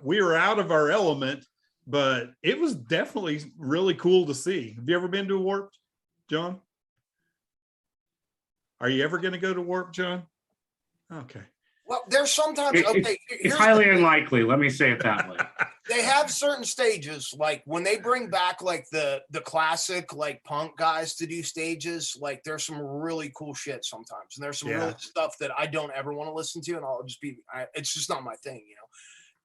we were out of our element, but it was definitely really cool to see. Have you ever been to a Warped, John? Are you ever going to go to Warped, John? Okay. Well, there's sometimes, it's highly unlikely. Let me say it that way. They have certain stages, like when they bring back like the classic like punk guys to do stages, like there's some really cool shit sometimes, and there's some real stuff that I don't ever want to listen to, and I'll just be, it's just not my thing, you know.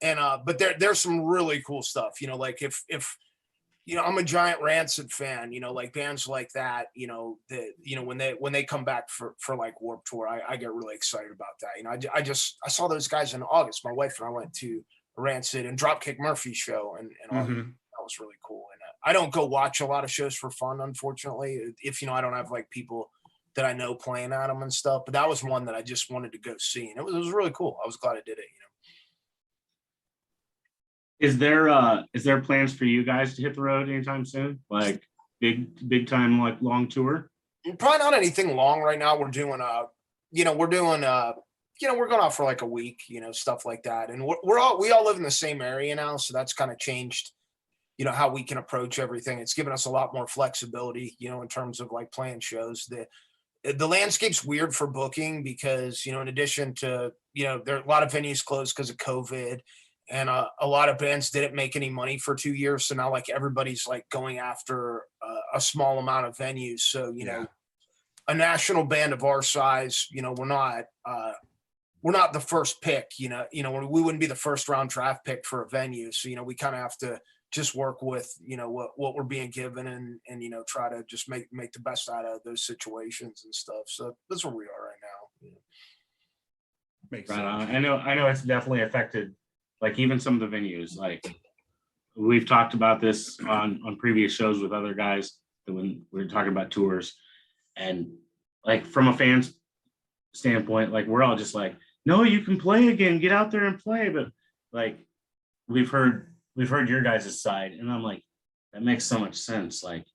And but there's some really cool stuff, you know, like if you know, I'm a giant Rancid fan, you know, like bands like that, you know, when they come back for like Warped Tour, I get really excited about that. You know, I saw those guys in August. My wife and I went to Rancid and Dropkick Murphy's show, and that was really cool. And I don't go watch a lot of shows for fun, unfortunately, if you know I don't have like people that I know playing at them and stuff. But that was one that I just wanted to go see, and it was really cool. I was glad I did it. You know, is there plans for you guys to hit the road anytime soon? Like, big time, like long tour? Probably not anything long right now. We're doing we're going out for like a week, stuff like that. And we all live in the same area now, so that's kind of changed, how we can approach everything. It's given us a lot more flexibility, in terms of like playing shows. The landscape's weird for booking because, in addition to, there are a lot of venues closed because of COVID, and a lot of bands didn't make any money for 2 years. So now like everybody's like going after a small amount of venues. So, a national band of our size, we're not the first pick, we wouldn't be the first round draft pick for a venue. So, we kind of have to just work with, what we're being given and, try to just make the best out of those situations and stuff. So that's where we are right now. Makes Right sense. on. I know it's definitely affected, like even some of the venues. Like we've talked about this on previous shows with other guys when we were talking about tours, and like from a fan's standpoint, like we're all just like, no, you can play again, get out there and play. But like we've heard your guys' side, and I'm like, that makes so much sense. Like,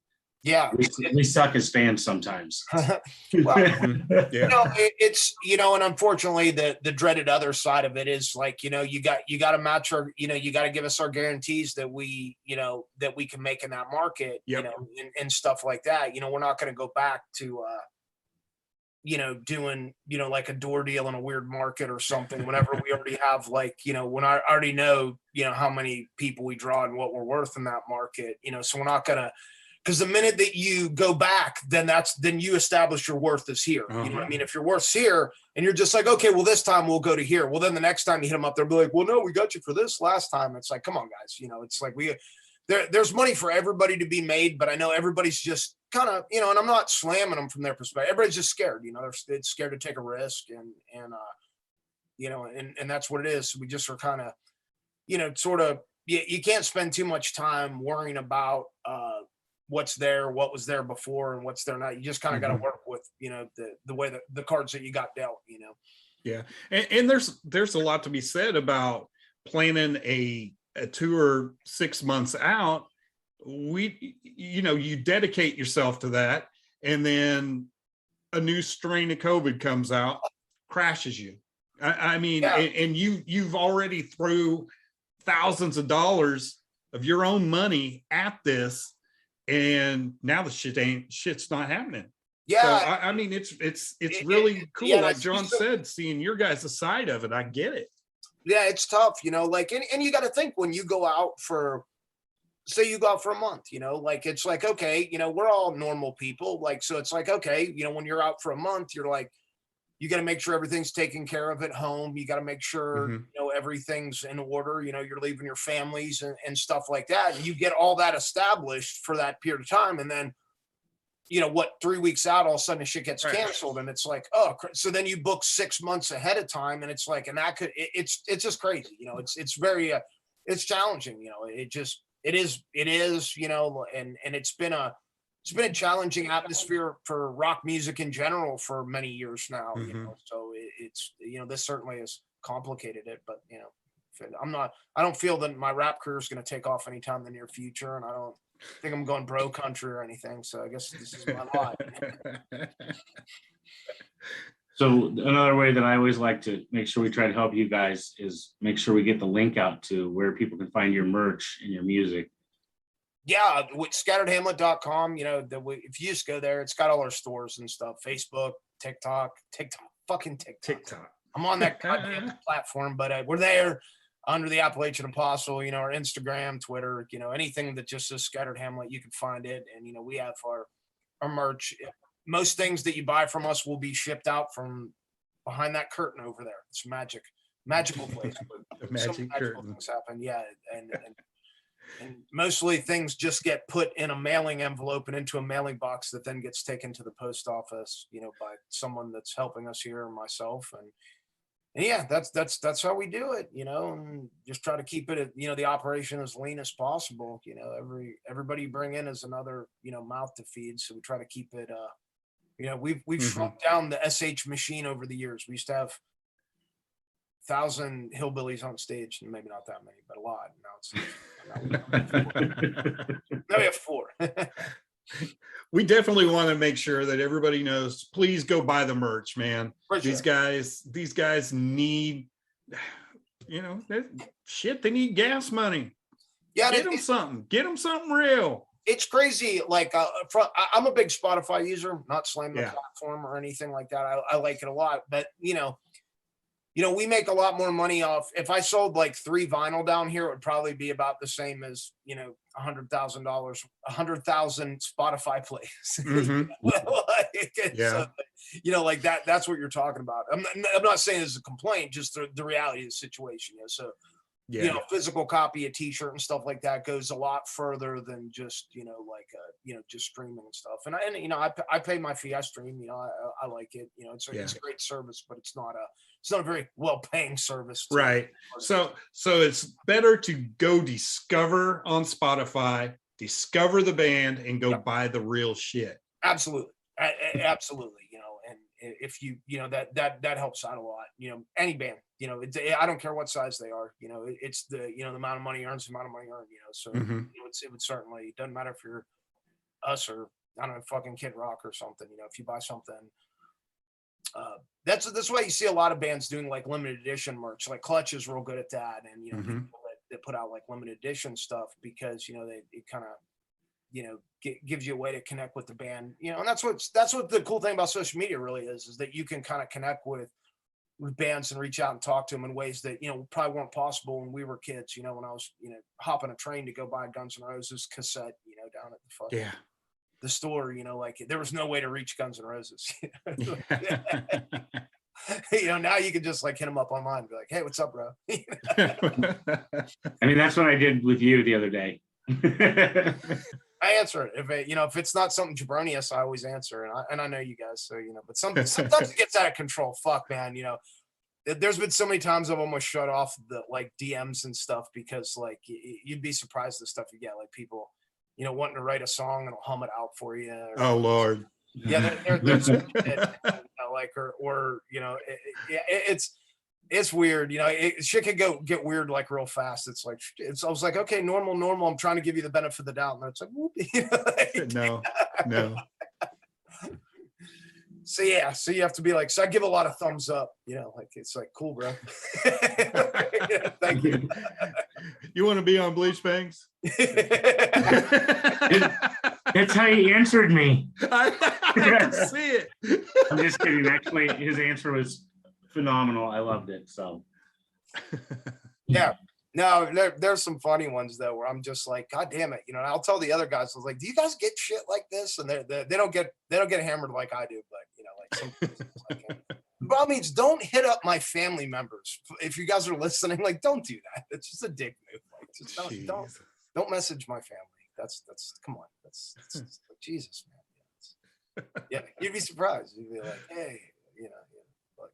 Yeah. we suck as fans sometimes. Well, Yeah. it's, and unfortunately the dreaded other side of it is like, you got to match our, you got to give us our guarantees that we can make in that market, Yep. and stuff like that. We're not going to go back to, doing, like a door deal in a weird market or something whenever we already have like, when I already know, how many people we draw and what we're worth in that market, so we're not gonna, because the minute that you go back, then you establish your worth is here. You know what I mean? If your worth's here and you're just like, okay, well, this time we'll go to here. Well, then the next time you hit them up, they'll be like, well, no, we got you for this last time. It's like, come on, guys. It's like there's money for everybody to be made, but I know everybody's just kind of, and I'm not slamming them from their perspective. Everybody's just scared, they're scared to take a risk and that's what it is. So we just are kind of, sort of, you can't spend too much time worrying about, what's there, what was there before, and what's there now. You just kind of got to work with, the way that the cards that you got dealt, Yeah. And there's a lot to be said about planning a tour 6 months out. You dedicate yourself to that, and then a new strain of COVID comes out, crashes you. I mean, Yeah. and you've already threw thousands of dollars of your own money at this, and now the shit's not happening. Yeah. So, I mean, it's really cool. Yeah, like John said, seeing your guys' side of it, I get it. Yeah, it's tough, like, and you got to think when you go out for, say you go out for a month, like, it's like, okay, we're all normal people. Like, so it's like, okay, when you're out for a month, you're like, you got to make sure everything's taken care of at home. You got to make sure, everything's in order, you're leaving your families and stuff like that. And you get all that established for that period of time. And then, 3 weeks out, all of a sudden shit gets canceled. And it's like, oh, so then you book 6 months ahead of time. And it's like, and that could, it's just crazy. It's very, it's challenging, it is, and it's been a challenging atmosphere for rock music in general for many years now, so it's, this certainly has complicated it, but, I don't feel that my rap career is going to take off anytime in the near future. And I don't think I'm going bro country or anything. So I guess this is my lot. So another way that I always like to make sure we try to help you guys is make sure we get the link out to where people can find your merch and your music. Yeah, with scatteredhamlet.com, if you just go there, it's got all our stores and stuff. Facebook, TikTok, fucking TikTok. I'm on that goddamn platform, but we're there under the Appalachian Apostle, our Instagram, Twitter, anything that just says Scattered Hamlet, you can find it. And, we have our merch. Most things that you buy from us will be shipped out from behind that curtain over there. It's magical place. The magic curtain. Things happen. Yeah. And mostly things just get put in a mailing envelope and into a mailing box that then gets taken to the post office, by someone that's helping us here and myself. And yeah, that's how we do it, and just try to keep it, the operation as lean as possible. Everybody you bring in is another, mouth to feed. So we try to keep it, we've shrunk down the SH machine over the years. We used to have 1,000 hillbillies on stage, and maybe not that many, but a lot. Now we have 4. We definitely want to make sure that everybody knows, please go buy the merch, man. For These sure. guys need, shit, they need gas money. Yeah, Get them something real. it's crazy. Like, I'm a big Spotify user, not slamming the Yeah. platform or anything like that. I like it a lot, but we make a lot more money off. If I sold like 3 vinyl down here, it would probably be about the same as $100,000, 100,000 Spotify plays. Mhm. Yeah. Like that. That's what you're talking about. I'm not saying it's a complaint, just the reality of the situation. So Yeah. physical copy, a T-shirt and stuff like that goes a lot further than just just streaming and stuff. And I pay my fee. I stream. I like it. It's a great service, but it's not a very well-paying service. Right. So it's better to go discover on Spotify, discover the band, and go buy the real shit. Absolutely. Absolutely. And if that helps out a lot. Any band. I don't care what size they are. It's the amount of money earns the amount of money earned. So it would certainly, doesn't matter if you're us or I don't know, fucking Kid Rock or something. If you buy something, that's why you see a lot of bands doing like limited edition merch. Like Clutch is real good at that, and people that put out like limited edition stuff because it kind of gives you a way to connect with the band. And that's what the cool thing about social media really is that you can kind of connect with bands and reach out and talk to them in ways that probably weren't possible when we were kids. When I was hopping a train to go buy Guns N' Roses cassette down at the fucking the store. Like there was no way to reach Guns N' Roses. Now you can just like hit them up online and be like, hey, what's up, bro? I mean, that's what I did with you the other day. I answer it if it's not something jabronious. I always answer, and I know you guys, so but sometimes it gets out of control. Fuck, man, there's been so many times I've almost shut off the like DMs and stuff because like you'd be surprised the stuff you get, like people wanting to write a song and hum it out for you. Oh Lord. Yeah, there's like it's weird. Shit can get weird like real fast. I was like, okay, normal. I'm trying to give you the benefit of the doubt, and it's like, whoop. No. So you have to be like, so I give a lot of thumbs up. Like it's like, cool, bro. Thank you. You want to be on Bleach Bangs? That's how he answered me. I can see it. I'm just kidding. Actually, his answer was phenomenal. I loved it. So yeah. No, there's some funny ones though where I'm just like, God damn it. I'll tell the other guys, I was like, do you guys get shit like this? And they don't get hammered like I do, but like by all means, don't hit up my family members. If you guys are listening, like don't do that. It's just a dick move. Like just don't message my family. That's come on. That's Jesus, man. Yeah, you'd be surprised. You'd be like, hey,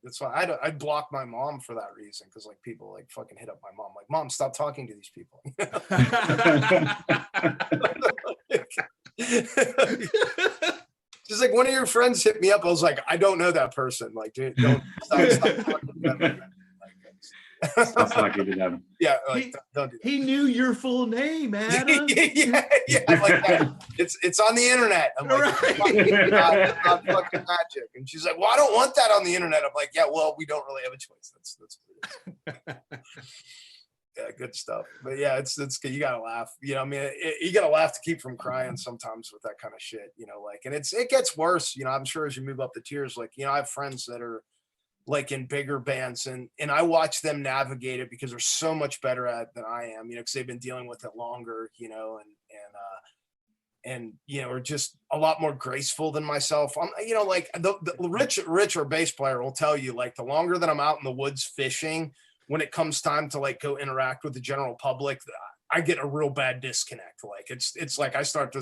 that's why I block my mom for that reason, because like people like fucking hit up my mom, like, Mom, stop talking to these people. She's like, one of your friends hit me up. I was like, I don't know that person. Like, dude, don't stop talking to them. Stop talking to them. Yeah, like, don't do that. He knew your full name, Adam. yeah. I'm like that. It's on the internet. I'm like, it's not fucking magic. And she's like, well, I don't want that on the internet. I'm like, yeah, well, we don't really have a choice. That's what it is. Yeah, good stuff. But yeah, it's you gotta laugh. I mean, you gotta laugh to keep from crying sometimes with that kind of shit. Like, and it gets worse. I'm sure as you move up the tiers, like, I have friends that are like in bigger bands, and I watch them navigate it because they're so much better at it than I am. Because they've been dealing with it longer. And are just a lot more graceful than myself. I'm, like the rich or bass player will tell you, like, the longer that I'm out in the woods fishing, when it comes time to like go interact with the general public, I get a real bad disconnect. Like it's like I start to,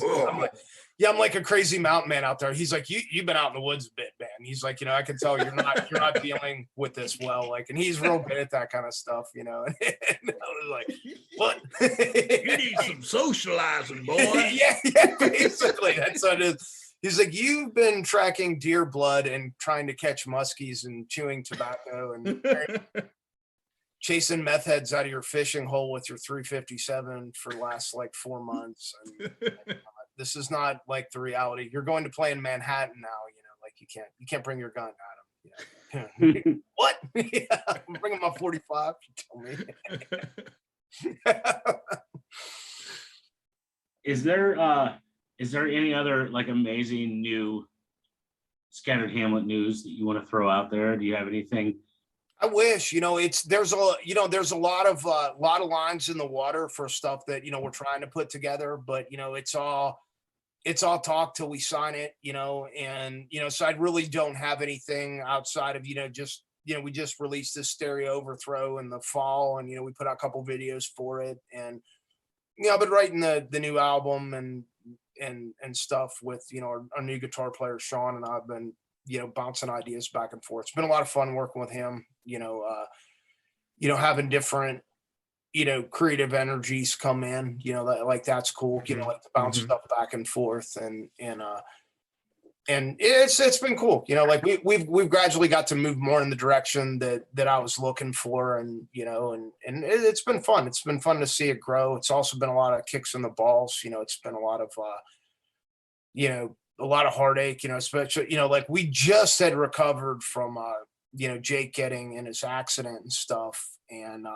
I'm like a crazy mountain man out there. He's like, you've been out in the woods a bit, man. He's like, I can tell you're not dealing with this well. Like, and he's real good at that kind of stuff, And I was like, what? You need some socializing, boy. yeah, basically that's what it is. He's like, you've been tracking deer blood and trying to catch muskies and chewing tobacco and chasing meth heads out of your fishing hole with your 357 for the last like 4 months. And This is not like the reality. You're going to play in Manhattan now, like you can't bring your gun, Adam. What? Yeah, I'm bringing my 45. You tell me. Is there any other like amazing new Scattered Hamlet news that you want to throw out there? Do you have anything? I wish, there's a lot of lines in the water for stuff that, we're trying to put together, but it's all talk till we sign it, and, so I really don't have anything outside of, just, we just released this Stereo Overthrow in the fall, and, we put out a couple videos for it, and, I've been writing the new album and stuff with, our new guitar player, Sean, and I've been, bouncing ideas back and forth. It's been a lot of fun working with him, having different, creative energies come in, that's cool, like to bounce stuff back and forth and it's been cool, like we've gradually got to move more in the direction that I was looking for, and it's been fun. It's been fun to see it grow. It's also been a lot of kicks in the balls, it's been a lot of heartache, especially, like we just had recovered from Jake getting in his accident and stuff, and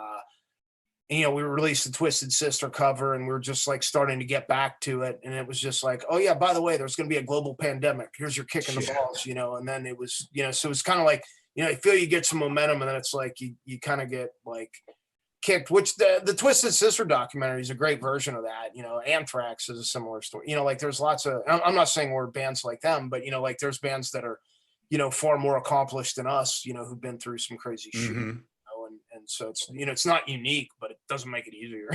we released the Twisted Sister cover, and we were just like starting to get back to it. And it was just like, oh yeah, by the way, there's going to be a global pandemic. Here's your kick in the balls, and then it was, so it's kind of like, I feel you get some momentum, and then it's like, you kind of get like kicked, which the Twisted Sister documentary is a great version of that. Anthrax is a similar story, like there's lots of, I'm not saying we're bands like them, but, like there's bands that are, far more accomplished than us, who've been through some crazy shit. And so it's, it's not unique, but it doesn't make it easier.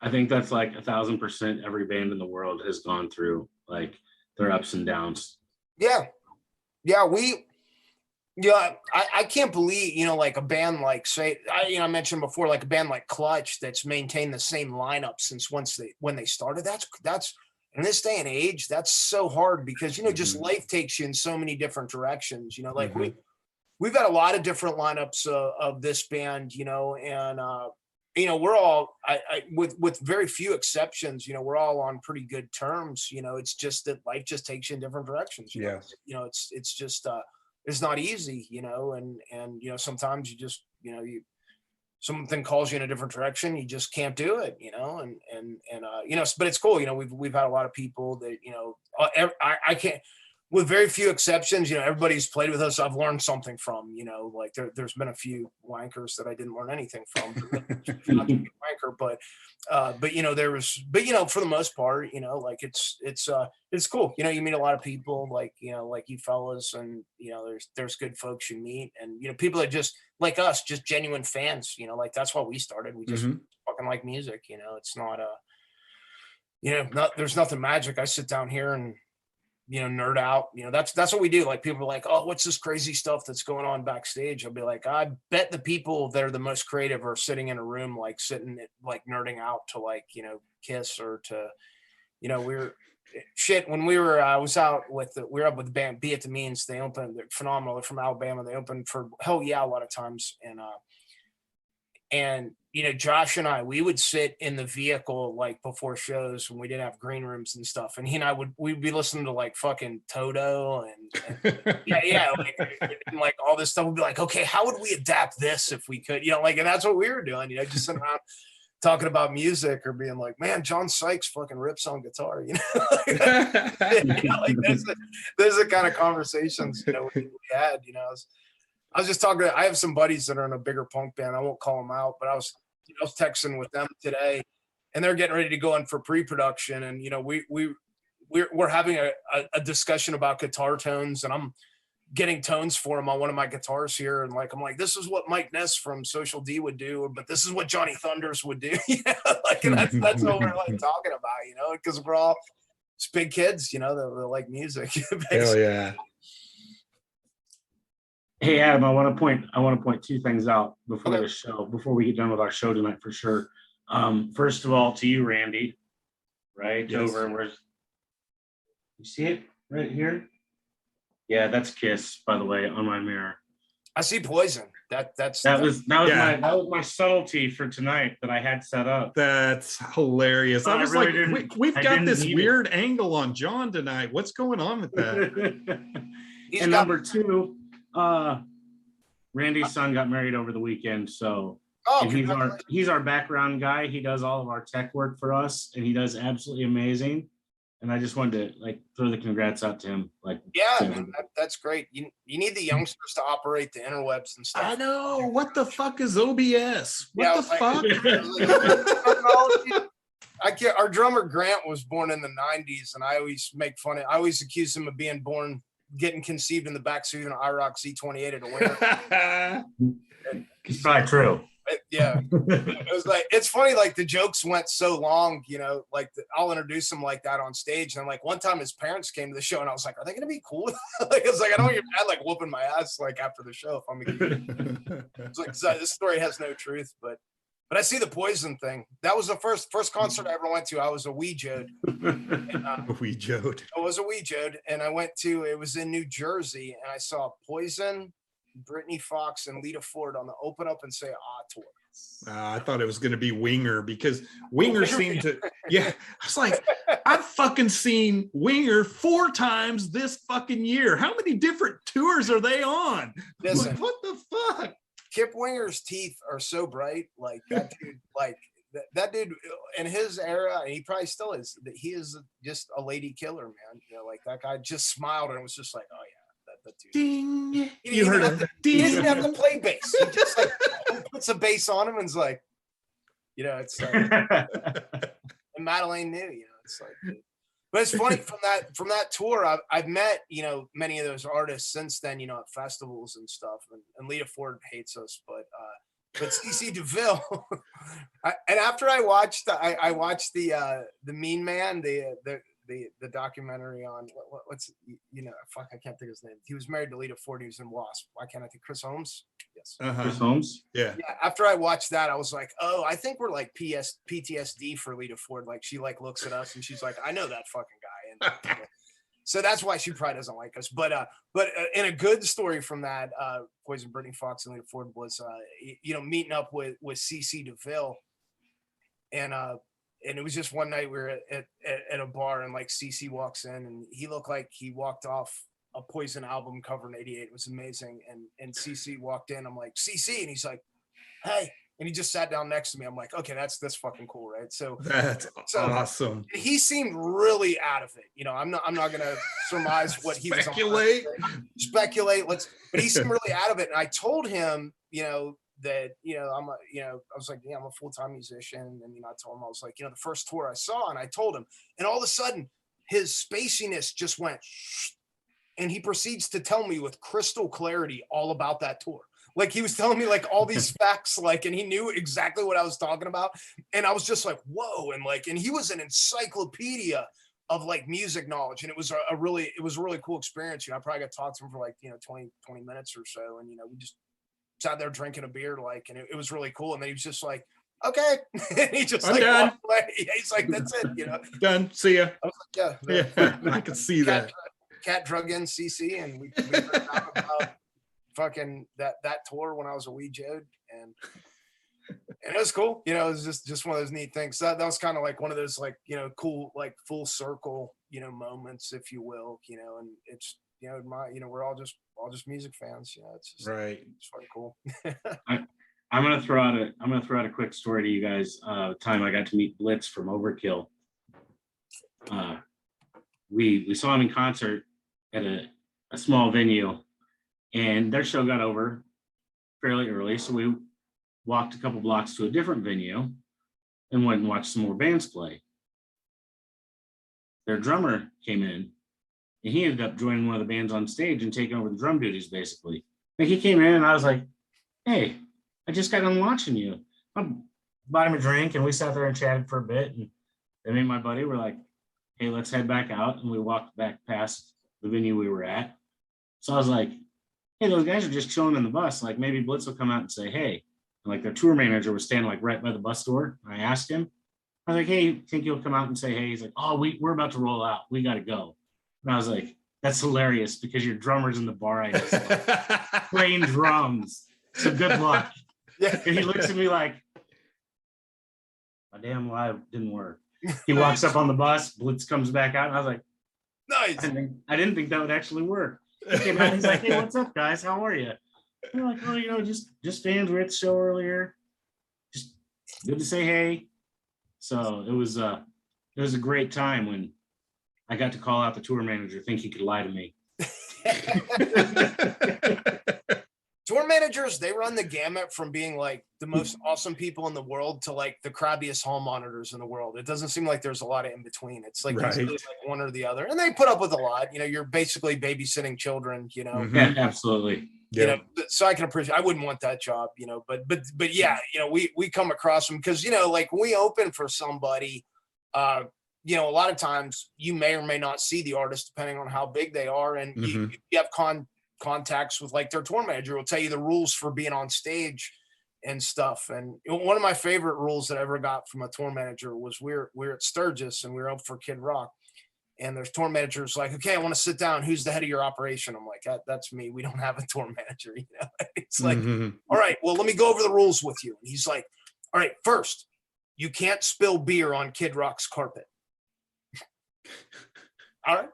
I think that's like 1,000% every band in the world has gone through like their ups and downs. Yeah. I can't believe, like a band like, say, I mentioned before, like a band like Clutch that's maintained the same lineup since when they started. That's in this day and age, that's so hard because, just life takes you in so many different directions, like we've got a lot of different lineups of this band, and, we're all, with very few exceptions, we're all on pretty good terms. It's just that life just takes you in different directions. It's just, it's not easy, and sometimes you just, something calls you in a different direction, you just can't do it, but it's cool. We've had a lot of people that, I can't, with very few exceptions, everybody's played with us, I've learned something from, like there's been a few wankers that I didn't learn anything from, not to be a wanker, but there was, for the most part, like it's cool. You meet a lot of people like you fellas, and, there's good folks you meet, and, people that just like us, just genuine fans, like that's why we started. We just fucking like music, it's not there's nothing magic. I sit down here and, nerd out, that's what we do. Like people are like, oh, what's this crazy stuff that's going on backstage? I'll be like, I bet the people that are the most creative are sitting in a room, like sitting, like nerding out to like, Kiss or to, we're shit. When we were, I was out with we were up with the band Be At The Means. They opened, they're phenomenal. They're from Alabama. They opened for Hell Yeah a lot of times. And Josh and I, we would sit in the vehicle like before shows when we didn't have green rooms and stuff. And he and I we'd be listening to like fucking Toto and like, and like all this stuff. We'd be like, okay, how would we adapt this if we could, like, and that's what we were doing, just sitting around talking about music or being like, man, John Sykes fucking rips on guitar, like there's the kind of conversations, we had, I was just talking, I have some buddies that are in a bigger punk band. I won't call them out, but I was texting with them today, and they're getting ready to go in for pre-production. And, we're having a discussion about guitar tones, and I'm getting tones for them on one of my guitars here. And like, I'm like, this is what Mike Ness from Social D would do, but this is what Johnny Thunders would do. Like, and that's what we're like talking about, because we're all it's big kids, they like music. Hell yeah. Hey Adam, I want to point two things out before the show, before we get done with our show tonight for sure. First of all, to you, Randy, right? Yes. Over and where's you see it right here? Yeah, that's Kiss, by the way, on my mirror. I see Poison. That's That was Yeah. my subtlety for tonight that I had set up. That's hilarious. I I was really like, didn't- we've I got didn't this need it. weird angle on John tonight. What's going on with that? He's And got- number two, Randy's son got married over the weekend, so Oh, and he's our background guy. He does all of our tech work for us, and he does absolutely amazing. And I just wanted to like throw the congrats out to him. Like, yeah, to man, that's great. You need the youngsters to operate the interwebs and stuff. I know. What the fuck is OBS? What Yeah, the fuck? I can't. Our drummer Grant was born in the '90s, and I always make fun of. I always accuse him of being born, getting conceived in the backseat of an IROC Z28 at a winter. it's probably true. Yeah, it was like, it's funny, like the jokes went so long, you know, like I'll introduce him like that on stage, and I'm like, one time his parents came to the show, and I was like, are they gonna be cool? Like, it's like, I don't want your dad like whooping my ass like after the show if I'm it's like, so this story has no truth, but I see the Poison thing. That was the first concert I ever went to. I was a wee Joad. We Joad. I was a wee Joad, and I went to, it was in New Jersey, and I saw Poison, Brittany Fox, and Lita Ford on the Open Up and Say Ah tour. I thought it was going to be Winger because Winger seemed to, yeah. I was like, I've fucking seen Winger 4 times this fucking year. How many different tours are they on? Listen, Like, what the fuck? Kip Winger's teeth are so bright. Like that dude, like that dude in his era, and he probably still is. That he is just a lady killer, man. You know, like that guy just smiled and was just like, oh yeah. That dude. Ding. He You heard didn't it. He doesn't have to play bass. He just like puts a bass on him and is like, you know, it's like, and Madeleine knew, you know, it's like, but it's funny from that tour, I've met, you know, many of those artists since then, you know, at festivals and stuff, and Lita Ford hates us, but CC DeVille, and after I watched the Mean Man, the documentary on what's, you know, fuck, I can't think of his name. He was married to Lita Ford. He was in Wasp. Why can't I think? Chris Holmes. Yes. Chris Holmes. Yeah. After I watched that, I was like, oh, I think we're like PTSD for Lita Ford. Like she like looks at us and she's like, I know that fucking guy. And so that's why she probably doesn't like us. But in a good story from that, Poison, Brittany Fox, and Lita Ford was, you know, meeting up with CC DeVille, and it was just one night we were at a bar, and like CC walks in, and he looked like he walked off a Poison album cover in '88. It was amazing. And CC walked in. I'm like, CC, and he's like, hey, and he just sat down next to me. I'm like, okay, that's fucking cool, right? So That's awesome. He seemed really out of it. You know, I'm not gonna surmise what he was on. Speculate. But he seemed really out of it. And I told him, you know, that, you know, I was like, yeah, I'm a full-time musician. And, you know, I told him, I was like, you know, the first tour I saw, and I told him, and all of a sudden his spaciness just went, and he proceeds to tell me with crystal clarity all about that tour. Like he was telling me like all these facts, like, and he knew exactly what I was talking about. And I was just like, whoa. And he was an encyclopedia of like music knowledge. And it was a really cool experience. You know, I probably got to talk to him for like, you know, 20 minutes or so. And, you know, we just sat there drinking a beer, like, and it was really cool. And then he was just like, okay. And he just I'm done. walked away. He's like, that's it, you know. Done. See ya. I was like, Yeah, I can see that. Cat drug in CC, and we heard about fucking that tour when I was a wee Joad, and it was cool. You know, it was just one of those neat things. That was kind of like one of those, like, you know, cool, like full circle, you know, moments, if you will, you know. And it's, you know, we're all just music fans, you know. It's just, right. It's fucking cool. I'm gonna throw out a quick story to you guys. Time I got to meet Blitz from Overkill. We saw him in concert at a small venue, and their show got over fairly early, so we walked a couple blocks to a different venue and went and watched some more bands play. Their drummer came in, and he ended up joining one of the bands on stage and taking over the drum duties, basically. Like, he came in, and I was like, hey, I just got done watching you. I bought him a drink, and we sat there and chatted for a bit, and then me and my buddy were like, hey, let's head back out, and we walked back past the venue we were at. So I was like, hey, those guys are just chilling in the bus. Like, maybe Blitz will come out and say, hey. And like, their tour manager was standing like right by the bus door. And I asked him, I was like, hey, think you'll come out and say, hey? He's like, oh, we're about to roll out. We got to go. And I was like, That's hilarious because your drummer's in the bar. I just playing drums. So good luck. Yeah. And he looks at me like, my damn live didn't work. He walks up on the bus, Blitz comes back out, and I was like, Nice. I didn't think that would actually work. He came out, he's like, hey, what's up, guys? How are you? We're like, oh, just fans. We're at the show earlier. Just good to say hey. So it was a great time when I got to call out the tour manager, think he could lie to me. Tour managers, they run the gamut from being like the most awesome people in the world to like the crabbiest hall monitors in the world. It doesn't seem like there's a lot of in between. It's like, Right. like one or the other. And they put up with a lot. You're basically babysitting children, Mhm. Yeah, absolutely. So I can appreciate, I wouldn't want that job, but yeah, we come across them because, like when we open for somebody, a lot of times you may or may not see the artist depending on how big they are. And you have contacts with like their tour manager will tell you the rules for being on stage and stuff. And one of my favorite rules that I ever got from a tour manager was we're at Sturgis and we were up for Kid Rock. And there's tour managers like, okay, I want to sit down. Who's the head of your operation? I'm like, that's me. We don't have a tour manager. It's like, all right, well, let me go over the rules with you. And he's like, all right, first, you can't spill beer on Kid Rock's carpet. All right.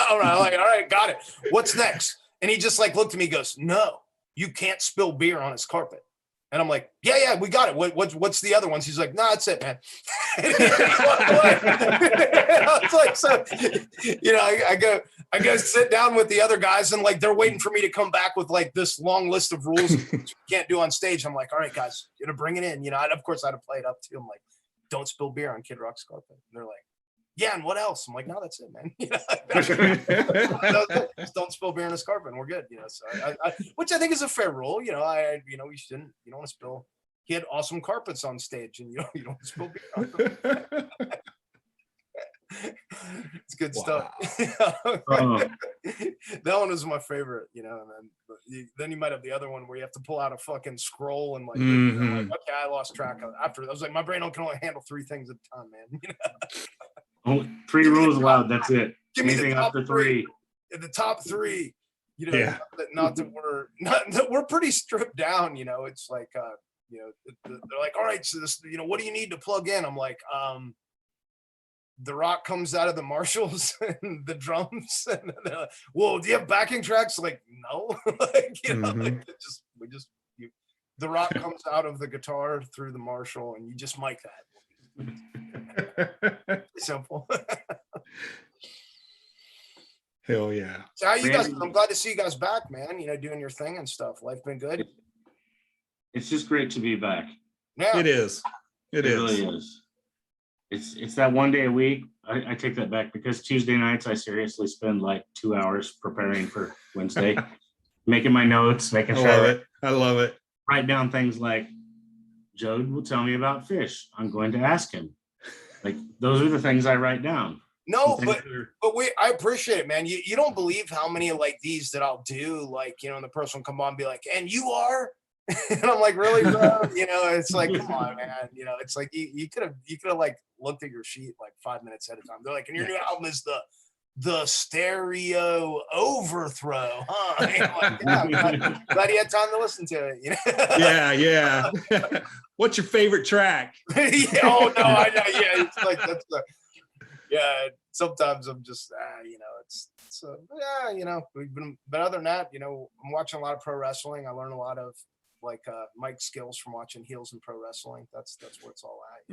All right. I'm like, all right, got it. What's next? And he just like looked at me, goes, no, you can't spill beer on his carpet. And I'm like, yeah, we got it. What's the other ones? He's like, no, that's it, man. It's like, so, I go sit down with the other guys and like, they're waiting for me to come back with like this long list of rules you can't do on stage. I'm like, all right, guys, bring it in. Of course I had to play it up too. I'm like, don't spill beer on Kid Rock's carpet. And they're like, yeah, and what else? I'm like, no, that's it, man. Just don't spill beer on his carpet and we're good. So which I think is a fair rule. We shouldn't, you don't want to spill. He had awesome carpets on stage and you don't spill beer on them. It's good stuff. That one was my favorite, and then you might have the other one where you have to pull out a fucking scroll and like, like okay, I lost track of after. I was like, my brain can only handle 3 things at a time, man. Only 3 rules allowed. That's it. Give me anything the top after 3. The top 3. Yeah. Not that we're pretty stripped down. It's like they're like, all right, so this, what do you need to plug in? I'm like, the rock comes out of the Marshalls and the drums, and they're like, well, do you have backing tracks? Like, no, the rock comes out of the guitar through the Marshall, and you just mic that. Simple. Hell yeah. So how you guys? I'm glad to see you guys back, man. Doing your thing and stuff. Life been good. It's just great to be back. Yeah, it is. It really is. It's that one day a week. I take that back because Tuesday nights I seriously spend like 2 hours preparing for Wednesday, making my notes, making sure I love it. Write down things like, Joad will tell me about fish. I'm going to ask him. Like, those are the things I write down. No, but I appreciate it, man. You don't believe how many like these that I'll do, like, and the person will come on and be like, and you are? And I'm like, really, bro? It's like, come on, man. It's like you could have like looked at your sheet like 5 minutes at a time. They're like, and your new album is the stereo overthrow, huh? Like, yeah, glad you had time to listen to it. Yeah. What's your favorite track? Oh no, I know. Yeah, it's like yeah. Sometimes I'm just we've been, but other than that, I'm watching a lot of pro wrestling. I learn a lot of like Mike skills from watching Heels in Pro Wrestling. That's where it's all at.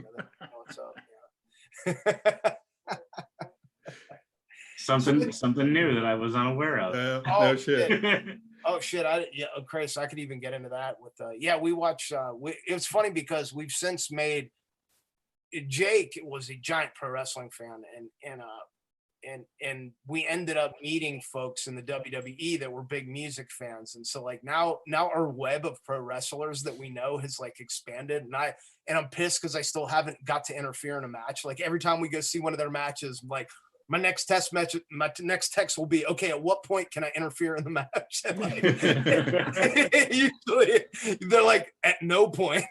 Something new that I was unaware of. No shit. Oh shit! Chris, I could even get into that with. We watch. It was funny because we've since made. Jake was a giant pro wrestling fan, and we ended up meeting folks in the WWE that were big music fans, and so like now our web of pro wrestlers that we know has like expanded, and I'm pissed because I still haven't got to interfere in a match. Like every time we go see one of their matches, I'm like. My next text will be, okay, at what point can I interfere in the match? Like, usually they're like, at no point.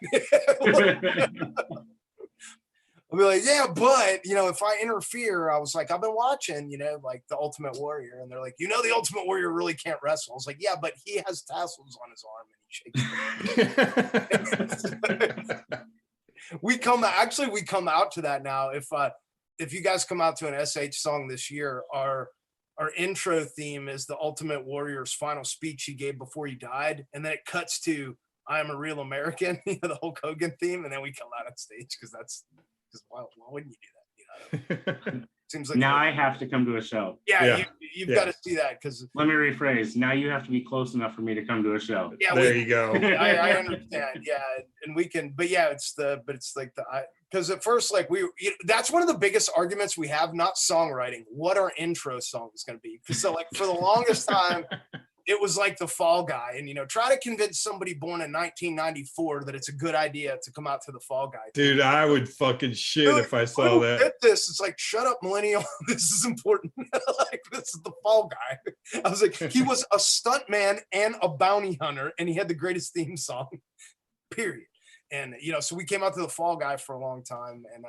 I'll be like, yeah, but if I interfere, I was like, I've been watching, like the Ultimate Warrior, and they're like, the Ultimate Warrior really can't wrestle. I was like, yeah, but he has tassels on his arm and he shakes. We come out to that now. If you guys come out to an SH song this year, our intro theme is the Ultimate Warrior's final speech he gave before he died, and then it cuts to "I Am a Real American," the Hulk Hogan theme, and then we come out on stage because why wouldn't you do that? Seems like now I have to come to a show. Yeah. You've got to see that because. Let me rephrase. Now you have to be close enough for me to come to a show. Yeah, there you go. I understand. Yeah, and we can, but yeah, it's like because at first, like that's one of the biggest arguments we have, not songwriting, what our intro song is going to be. So like for the longest time, it was like the Fall Guy, and try to convince somebody born in 1994 that it's a good idea to come out to the Fall Guy. Dude, I would fucking shit if I saw that. Get this. It's like, shut up, millennial. This is important. Like, this is the Fall Guy. I was like, he was a stunt man and a bounty hunter, and he had the greatest theme song, period. And, so we came out to the Fall Guy for a long time. And,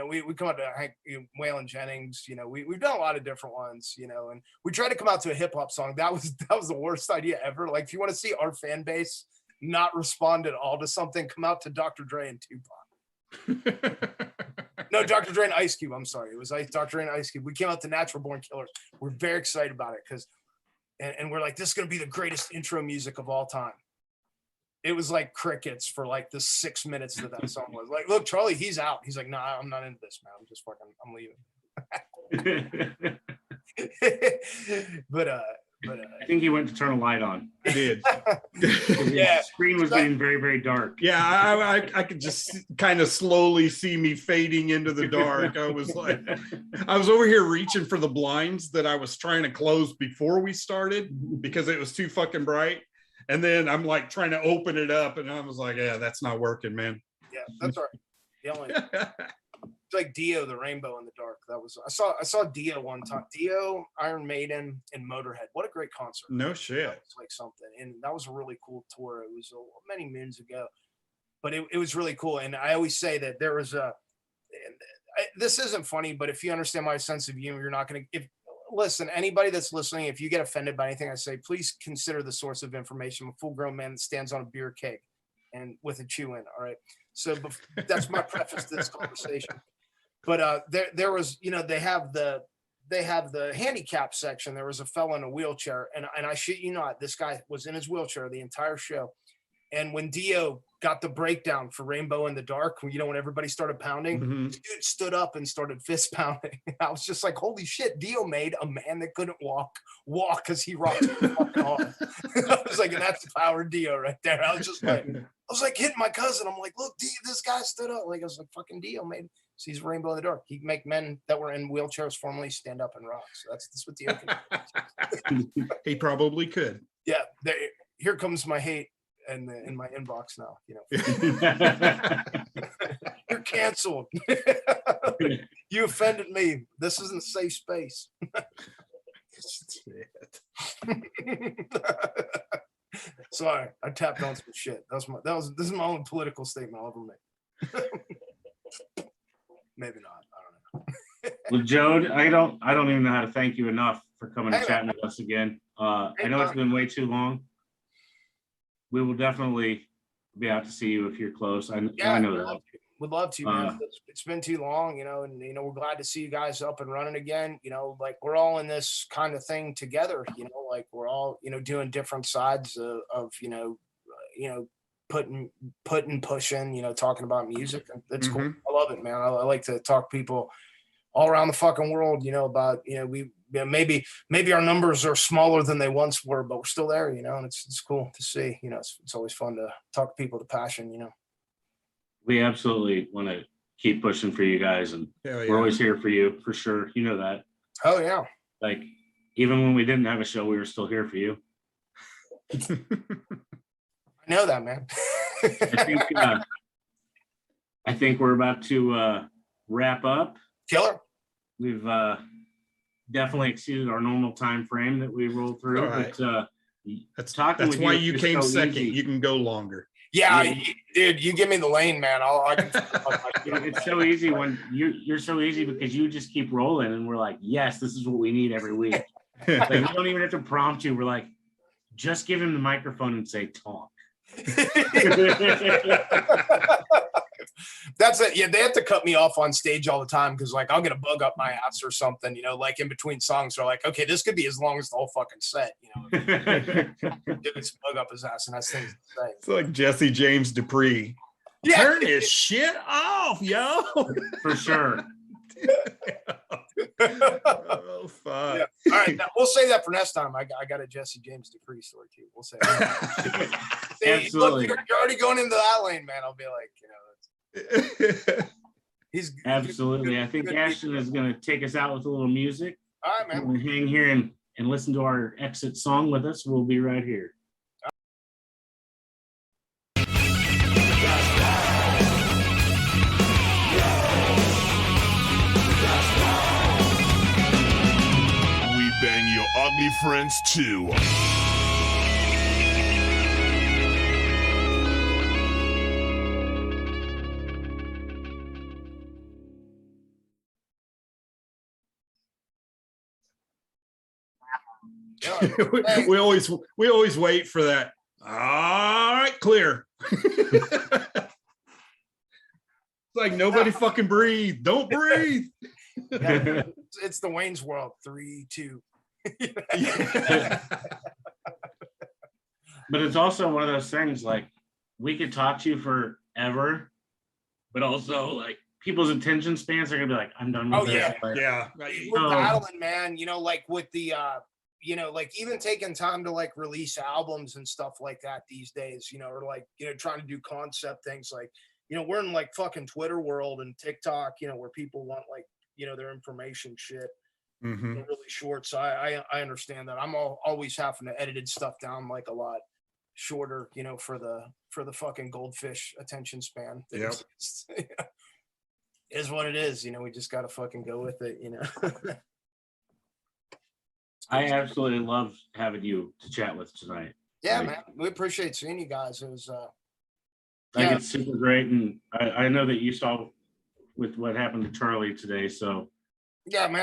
we come out to Hank, Waylon Jennings, we've done a lot of different ones, and we tried to come out to a hip hop song. That was the worst idea ever. Like, if you want to see our fan base not respond at all to something, come out to Dr. Dre and Tupac. No, Dr. Dre and Ice Cube. I'm sorry. It was Dr. Dre and Ice Cube. We came out to Natural Born Killers. We're very excited about it because, and we're like, this is going to be the greatest intro music of all time. It was like crickets for like the 6 minutes that song was. Like, look, Charlie, he's out. He's like, nah, I'm not into this, man. I'm leaving. But I think he went to turn a light on. I did. Yeah, the screen was getting very, very dark. Yeah, I could just kind of slowly see me fading into the dark. I was over here reaching for the blinds that I was trying to close before we started because it was too fucking bright. And then I'm like trying to open it up, and I was like, "Yeah, that's not working, man." Yeah, that's all right. It's like Dio, the Rainbow in the Dark. That was I saw Dio one time. Dio, Iron Maiden, and Motorhead. What a great concert! No shit. It's like something, and that was a really cool tour. It was many moons ago, but it was really cool. And I always say that there was this isn't funny, but if you understand my sense of humor, you're not going to. Listen, anybody that's listening, if you get offended by anything I say, please consider the source of information. I'm a full-grown man that stands on a beer keg and with a chew in. All right. So that's my preface to this conversation. But there was, they have the handicap section. There was a fella in a wheelchair, and I shit you not, this guy was in his wheelchair the entire show. And when Dio got the breakdown for Rainbow in the Dark, when everybody started pounding, the dude stood up and started fist pounding. I was just like, holy shit, Dio made a man that couldn't walk because he rocked his fucking hard. I was like, and that's the power of Dio right there. I was like hitting my cousin. I'm like, look, Dio, this guy stood up. Like, I was like, fucking Dio made sees Rainbow in the Dark. He can make men that were in wheelchairs formerly stand up and rock. So that's what Dio can do. He probably could. Yeah, here comes my hate. And in my inbox now, you're canceled. You offended me. This isn't a safe space. Sorry, I tapped on some shit. This is my only political statement I'll ever make. Maybe not. I don't know. Well, Joad, I don't even know how to thank you enough for coming and chatting with us again. I know it's been way too long. We will definitely be out to see you if you're close. I know that. Would love to, man. It's been too long, and we're glad to see you guys up and running again. Like we're all in this kind of thing together. Like we're all doing different sides of pushing. Talking about music. It's cool. I love it, man. I like to talk to people all around the fucking world. About maybe our numbers are smaller than they once were, but we're still there, and it's cool to see. It's always fun to talk to people with passion. We absolutely want to keep pushing for you guys, and we're always here for you, for sure. You know that. Oh yeah. Like even when we didn't have a show, we were still here for you. I know that, man. I think we're about to wrap up. Killer. We've definitely exceeded our normal time frame that we rolled through. Right. But that's why you came second. You can go longer. Yeah, Yeah. dude, you give me the lane, man. I can. It's so easy when you're so easy because you just keep rolling, and we're like, yes, this is what we need every week. Like we don't even have to prompt you. We're like, just give him the microphone and say talk. That's it. Yeah, they have to cut me off on stage all the time because like I'll get a bug up my ass or something, like in between songs. They're like, okay, this could be as long as the whole fucking set, It's bug up his ass and that's things to say. It's like Jesse James Dupree. Yeah. Turn this shit off, yo. For sure. Oh fuck. Yeah. All right, now, we'll say that for next time. I got a Jesse James Dupree story too. We'll say that. See, Absolutely. Look, you're already going into that lane, man. I'll be like, he's Absolutely. I think Ashton is going to take us out with a little music. All right, man. We'll hang here and listen to our exit song with us. We'll be right here. We bang your ugly friends too. we always wait for that. All right, clear. It's like nobody fucking breathe. Don't breathe. It's the Wayne's World. 3, 2. But it's also one of those things like we could talk to you forever, but also like people's attention spans are gonna be like, I'm done with Oh, this. yeah. Like, Yeah. We're battling, man. Like with the like even taking time to like release albums and stuff like that these days, or like, trying to do concept things like, we're in like fucking Twitter world and TikTok, where people want like, their information shit really short. So I understand that. I'm always having to edit stuff down like a lot shorter, for the fucking goldfish attention span. Yep. Is what it is. We just got to fucking go with it, I absolutely love having you to chat with tonight. Yeah, Like, man. We appreciate seeing you guys. It was Like it's super great, and I know that you saw with what happened to Charlie today. So yeah, man.